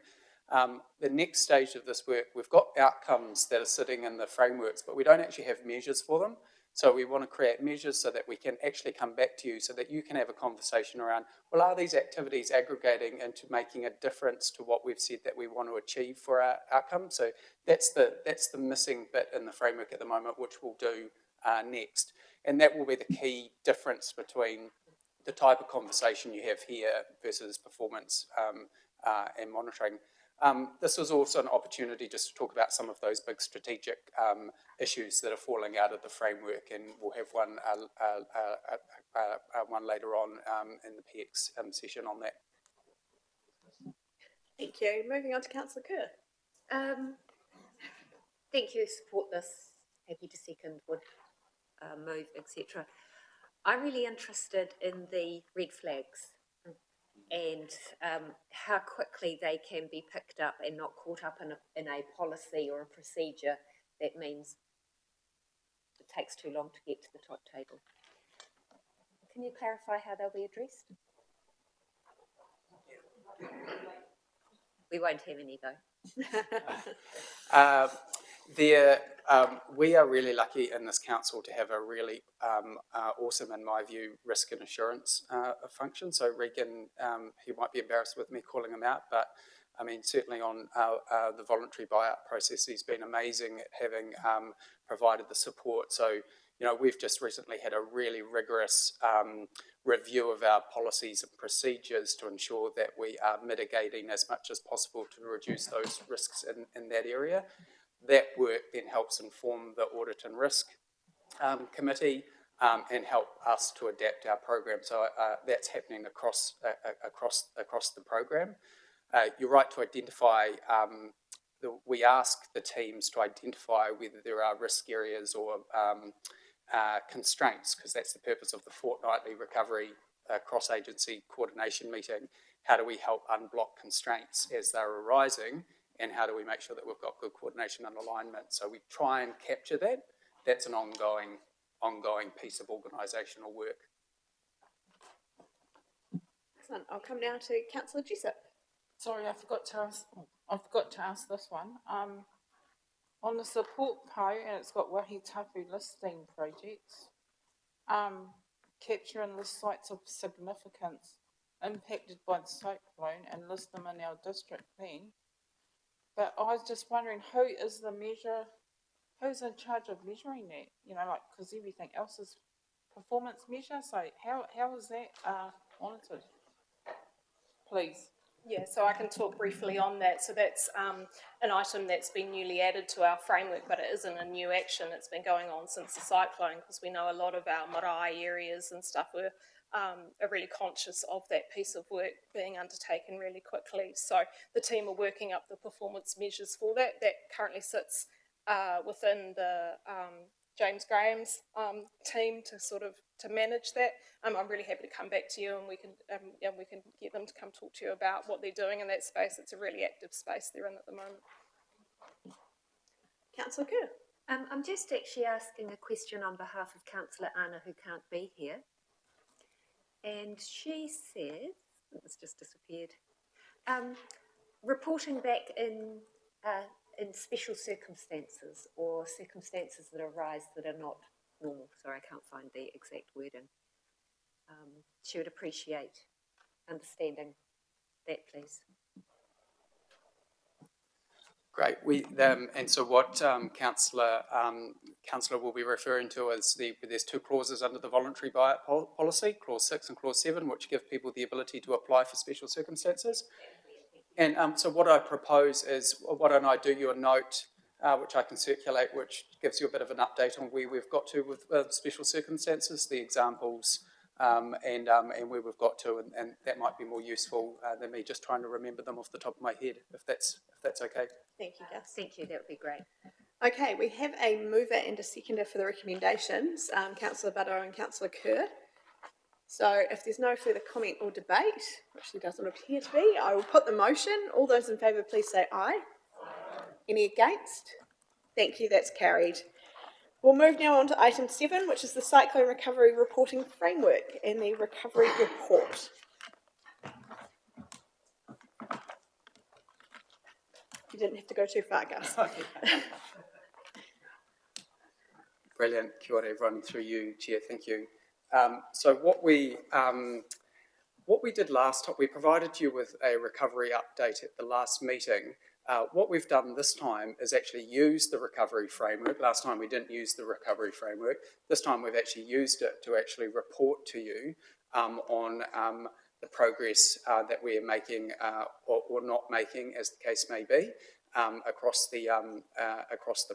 The next stage of this work, we've got outcomes that are sitting in the frameworks, but we don't actually have measures for them. So we want to create measures so that we can actually come back to you so that you can have a conversation around, well, are these activities aggregating into making a difference to what we've said that we want to achieve for our outcome? So that's the missing bit in the framework at the moment, which we'll do next. And that will be the key difference between the type of conversation you have here versus performance and monitoring. This was also an opportunity just to talk about some of those big strategic issues that are falling out of the framework, and we'll have one later on in the PX session on that. Thank you. Moving on to Councillor Kerr. Thank you, support this, happy to second, would move, etc. I'm really interested in the red flags and how quickly they can be picked up and not caught up in a policy or a procedure that means it takes too long to get to the top table. Can you clarify how they'll be addressed? We won't have any though. We are really lucky in this council to have a really awesome, in my view, risk and assurance function. So Regan, he might be embarrassed with me calling him out, but I mean, certainly on the voluntary buyout process, he's been amazing at having provided the support. So, you know, we've just recently had a really rigorous review of our policies and procedures to ensure that we are mitigating as much as possible to reduce those risks in that area. That work then helps inform the Audit and Risk Committee and help us to adapt our program. So that's happening across the program. You're right to identify. We ask the teams to identify whether there are risk areas or constraints, because that's the purpose of the fortnightly recovery cross-agency coordination meeting. How do we help unblock constraints as they're arising? And how do we make sure that we've got good coordination and alignment? So we try and capture that. That's an ongoing piece of organisational work. Excellent. I'll come now to Councillor Jessup. Sorry, I forgot to ask this one. On the support po, and it's got Wahi Tapu listing projects, capture and list sites of significance impacted by the cyclone and list them in our district plan. But I was just wondering, who's in charge of measuring that? You know, like, because everything else is performance measure. So how is that monitored? Please. Yeah, so I can talk briefly on that. So that's an item that's been newly added to our framework, but it isn't a new action. It's been going on since the cyclone, because we know a lot of our marae areas and stuff are really conscious of that piece of work being undertaken really quickly. So the team are working up the performance measures for that. That currently sits within the James Graham's team to manage that. I'm really happy to come back to you, and we can get them to come talk to you about what they're doing in that space. It's a really active space they're in at the moment. Councillor Kerr. I'm just actually asking a question on behalf of Councillor Anna, who can't be here. And she says, it's just disappeared, reporting back in special circumstances or circumstances that arise that are not normal. Sorry, I can't find the exact wording. She would appreciate understanding that, please. Great. And so what councillor will be referring to is there's two clauses under the voluntary buyout policy, clause 6 and clause 7, which give people the ability to apply for special circumstances. And so what I propose is, why don't I do you a note, which I can circulate, which gives you a bit of an update on where we've got to with special circumstances, the examples, and where we've got to, and that might be more useful than me just trying to remember them off the top of my head, if that's okay. Thank you, Gus. Thank you, that would be great. Okay, we have a mover and a seconder for the recommendations, Councillor Baddow and Councillor Kerr. So if there's no further comment or debate, which there doesn't appear to be, I will put the motion. All those in favour, please say aye. Any against? Thank you, that's carried. We'll move now on to item 7, which is the Cyclone Recovery Reporting Framework and the Recovery Report. You didn't have to go too far, Gus. Brilliant. Kia ora, everyone, through you, Chair. Thank you. So what we did last time, we provided you with a recovery update at the last meeting. What we've done this time is actually use the recovery framework. Last time we didn't use the recovery framework. This time we've actually used it to actually report to you on the progress that we're making or not making, as the case may be, across the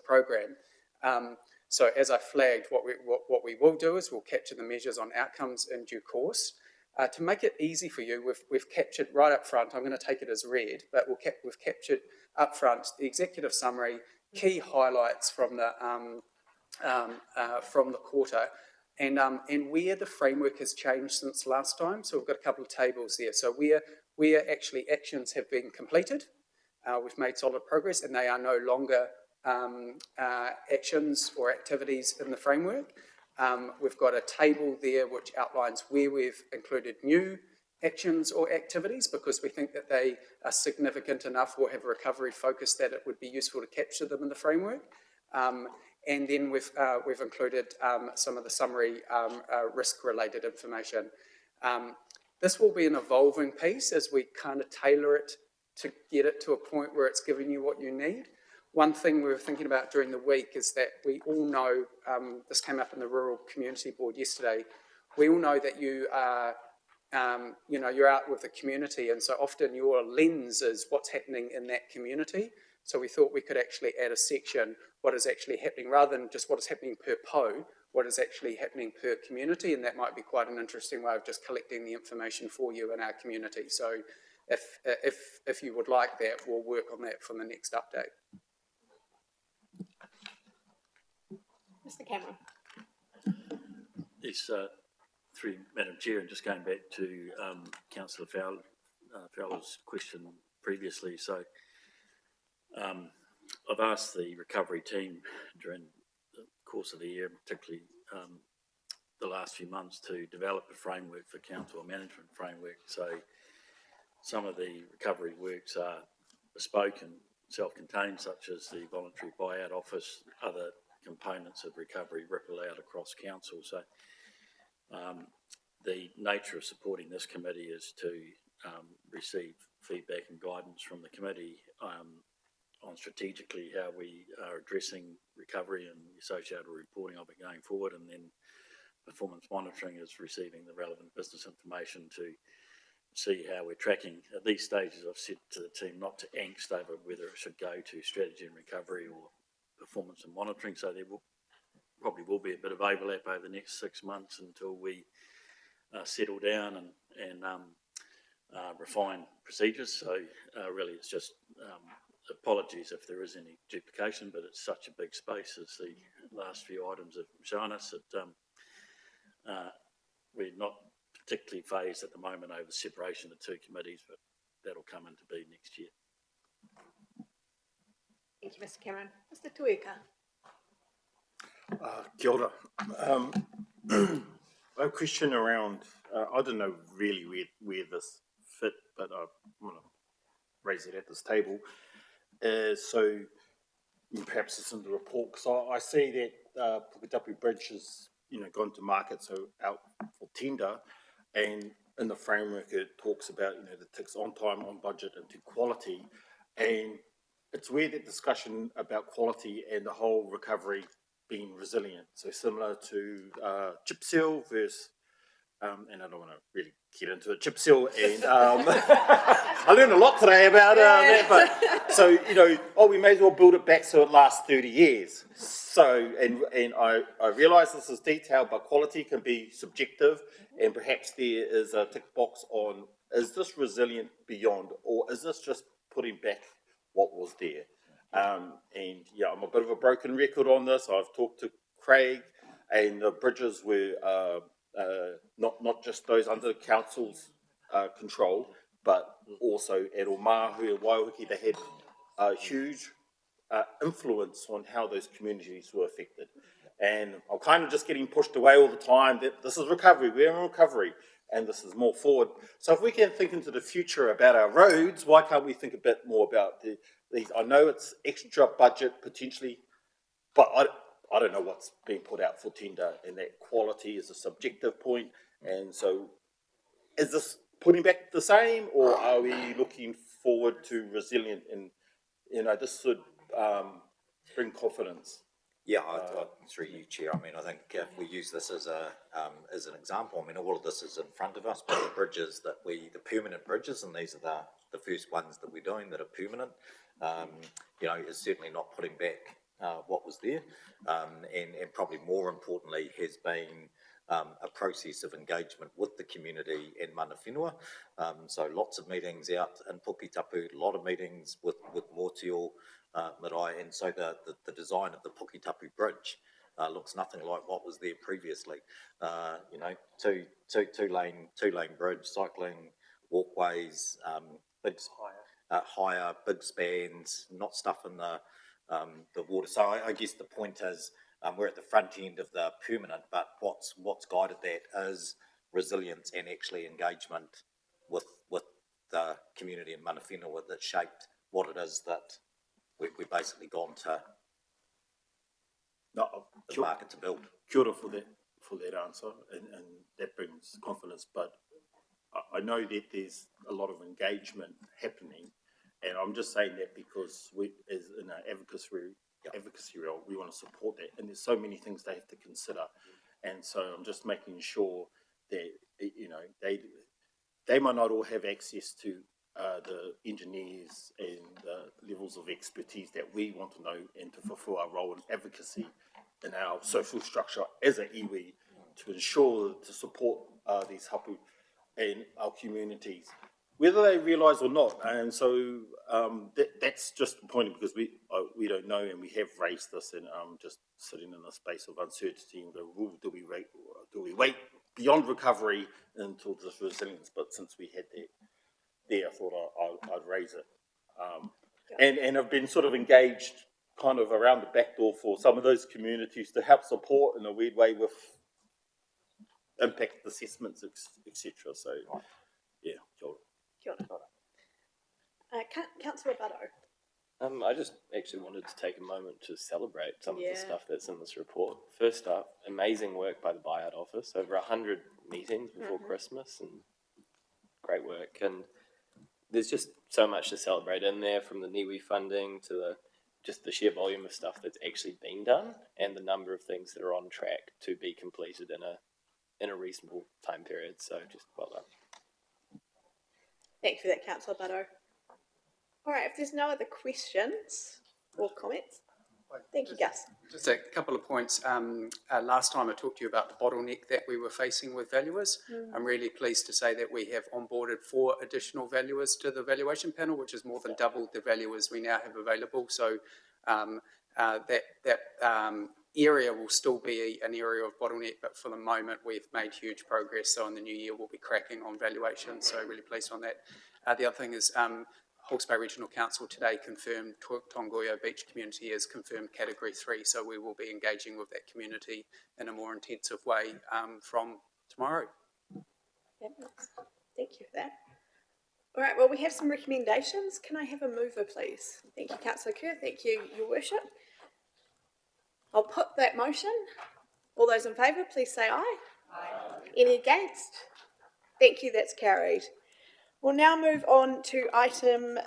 program. So as I flagged, what we will do is we'll capture the measures on outcomes in due course. To make it easy for you, we've captured right up front, I'm going to take it as read, but we've captured up front the executive summary, key highlights from the quarter, and where the framework has changed since last time. So we've got a couple of tables there. So where actually actions have been completed, we've made solid progress, and they are no longer actions or activities in the framework. We've got a table there which outlines where we've included new actions or activities because we think that they are significant enough or have a recovery focus that it would be useful to capture them in the framework. And then we've included some of the summary risk-related information. This will be an evolving piece as we kind of tailor it to get it to a point where it's giving you what you need. One thing we were thinking about during the week is that we all know, this came up in the Rural Community Board yesterday, we all know that you are, you're out with the community, and so often your lens is what's happening in that community. So we thought we could actually add a section, what is actually happening, rather than just what is happening per PO, what is actually happening per community, and that might be quite an interesting way of just collecting the information for you in our community. So if you would like that, we'll work on that from the next update. Mr. Cameron. Yes, through Madam Chair, and just going back to Councillor Fowler's question previously. So I've asked the recovery team during the course of the year, particularly the last few months, to develop a framework for council management framework. So some of the recovery works are bespoke and self-contained, such as the voluntary buyout office, other components of recovery ripple out across council. So the nature of supporting this committee is to receive feedback and guidance from the committee on strategically how we are addressing recovery and the associated reporting of it going forward, and then performance monitoring is receiving the relevant business information to see how we're tracking. At these stages, I've said to the team not to angst over whether it should go to strategy and recovery or performance and monitoring, so there probably will be a bit of overlap over the next 6 months until we settle down and refine procedures. So really it's just apologies if there is any duplication, but it's such a big space as the last few items have shown us that we're not particularly phased at the moment over the separation of the two committees, but that'll come into being next year. Thank you, Mr. Cameron. Mr. Tuika. Kia ora. A question around, I don't know really where this fit, but I want to raise it at this table. So perhaps it's in the report, because I see that Puketapu Bridge has, gone to market, so out for tender, and in the framework it talks about, the ticks on time, on budget, and to quality, and it's where that discussion about quality and the whole recovery being resilient. So similar to chip seal versus, and I don't want to really get into it, chip seal, and I learned a lot today about that, but so, we may as well build it back so it lasts 30 years. So, and I realise this is detailed, but quality can be subjective, and perhaps there is a tick box on, is this resilient beyond, or is this just putting back what was there? And yeah, I'm a bit of a broken record on this. I've talked to Craig, and the bridges were not just those under council's control, but also at Omahu and Waihoki, they had a huge influence on how those communities were affected. And I'm kind of just getting pushed away all the time that this is recovery, we're in recovery, and this is more forward. So if we can think into the future about our roads, why can't we think a bit more about these? I know it's extra budget potentially, but I don't know what's being put out for tender, and that quality is a subjective point. And so is this putting back the same, or are we looking forward to resilient? And, this should bring confidence. Yeah, through you, Chair. I mean, I think if we use this as an example, I mean, all of this is in front of us, but the bridges the permanent bridges, and these are the first ones that we're doing that are permanent, is certainly not putting back what was there, and probably more importantly has been a process of engagement with the community in mana whenua. So lots of meetings out in Puketapu, a lot of meetings with Mōtio, Marae, and so the design of the Puketapu Bridge looks nothing like what was there previously. Two lane bridge, cycling, walkways, big higher, big spans, not stuff in the water. So I guess the point is we're at the front end of the permanent, but what's guided that is resilience and actually engagement with the community in mana whenua that shaped what it is that we've basically gone to the market to build. Kia ora for that answer, and that brings confidence, but I know that there's a lot of engagement happening, and I'm just saying that because we, as in our advocacy role, we want to support that, and there's so many things they have to consider, and so I'm just making sure that they might not all have access to the engineers and the levels of expertise that we want to know, and to fulfil our role in advocacy in our social structure as an iwi to ensure to support these hapu and our communities, whether they realise or not. And so that's just the point, because we don't know, and we have raised this, and just sitting in a space of uncertainty and go, do we wait beyond recovery until this resilience? But since we had that there, I thought I'd raise it. And I've been sort of engaged kind of around the back door for some of those communities to help support in a weird way with impact assessments, etc. So, yeah, Kia ora. Councillor Butto. I just actually wanted to take a moment to celebrate some of the stuff that's in this report. First up, amazing work by the buyout office, over 100 meetings before Christmas, and great work. And there's just so much to celebrate in there, from the Niwi funding to just the sheer volume of stuff that's actually been done, and the number of things that are on track to be completed in a reasonable time period. So just well done. Thank you for that, Councillor Butto. All right, if there's no other questions or comments, thank you, Gus. Just a couple of points. Last time I talked to you about the bottleneck that we were facing with valuers. I'm really pleased to say that we have onboarded 4 additional valuers to the valuation panel, which is more than double the valuers we now have available. So that area will still be an area of bottleneck, but for the moment we've made huge progress. So in the new year we'll be cracking on valuation. So really pleased on that. The other thing is Hawke's Bay Regional Council today confirmed Tongoyo Beach Community is confirmed Category 3, so we will be engaging with that community in a more intensive way from tomorrow. Thank you for that. All right, well, we have some recommendations. Can I have a mover, please? Thank you, Councillor Kerr. Thank you, Your Worship. I'll put that motion. All those in favour, please say aye. Aye. Any against? Thank you, that's carried. We'll now move on to item,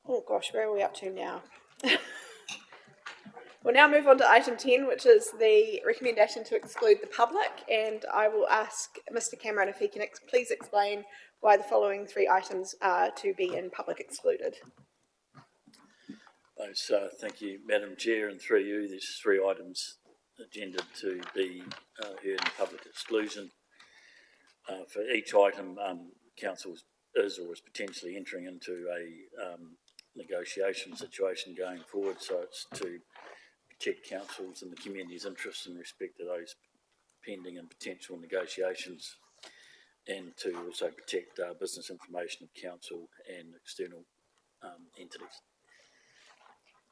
oh gosh, where are we up to now? We'll now move on to item 10, which is the recommendation to exclude the public, and I will ask Mr Cameron if he can please explain why the following 3 items are to be in public excluded. Thank you, Madam Chair, and through you, there's 3 items agendaed to be heard in public exclusion. For each item, Council is or is potentially entering into a negotiation situation going forward, so it's to protect Council's and the community's interests in respect to those pending and potential negotiations, and to also protect business information of Council and external entities.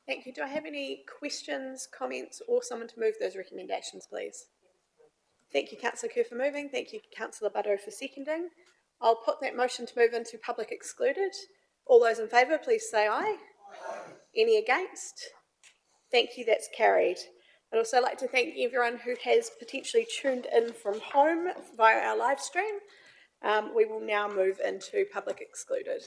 Thank you. Do I have any questions, comments, or someone to move those recommendations, please? Thank you, Councillor Kerr, for moving. Thank you, Councillor Buddo, for seconding. I'll put that motion to move into public excluded. All those in favour, please say aye. Aye. Any against? Thank you, that's carried. I'd also like to thank everyone who has potentially tuned in from home via our live stream. We will now move into public excluded.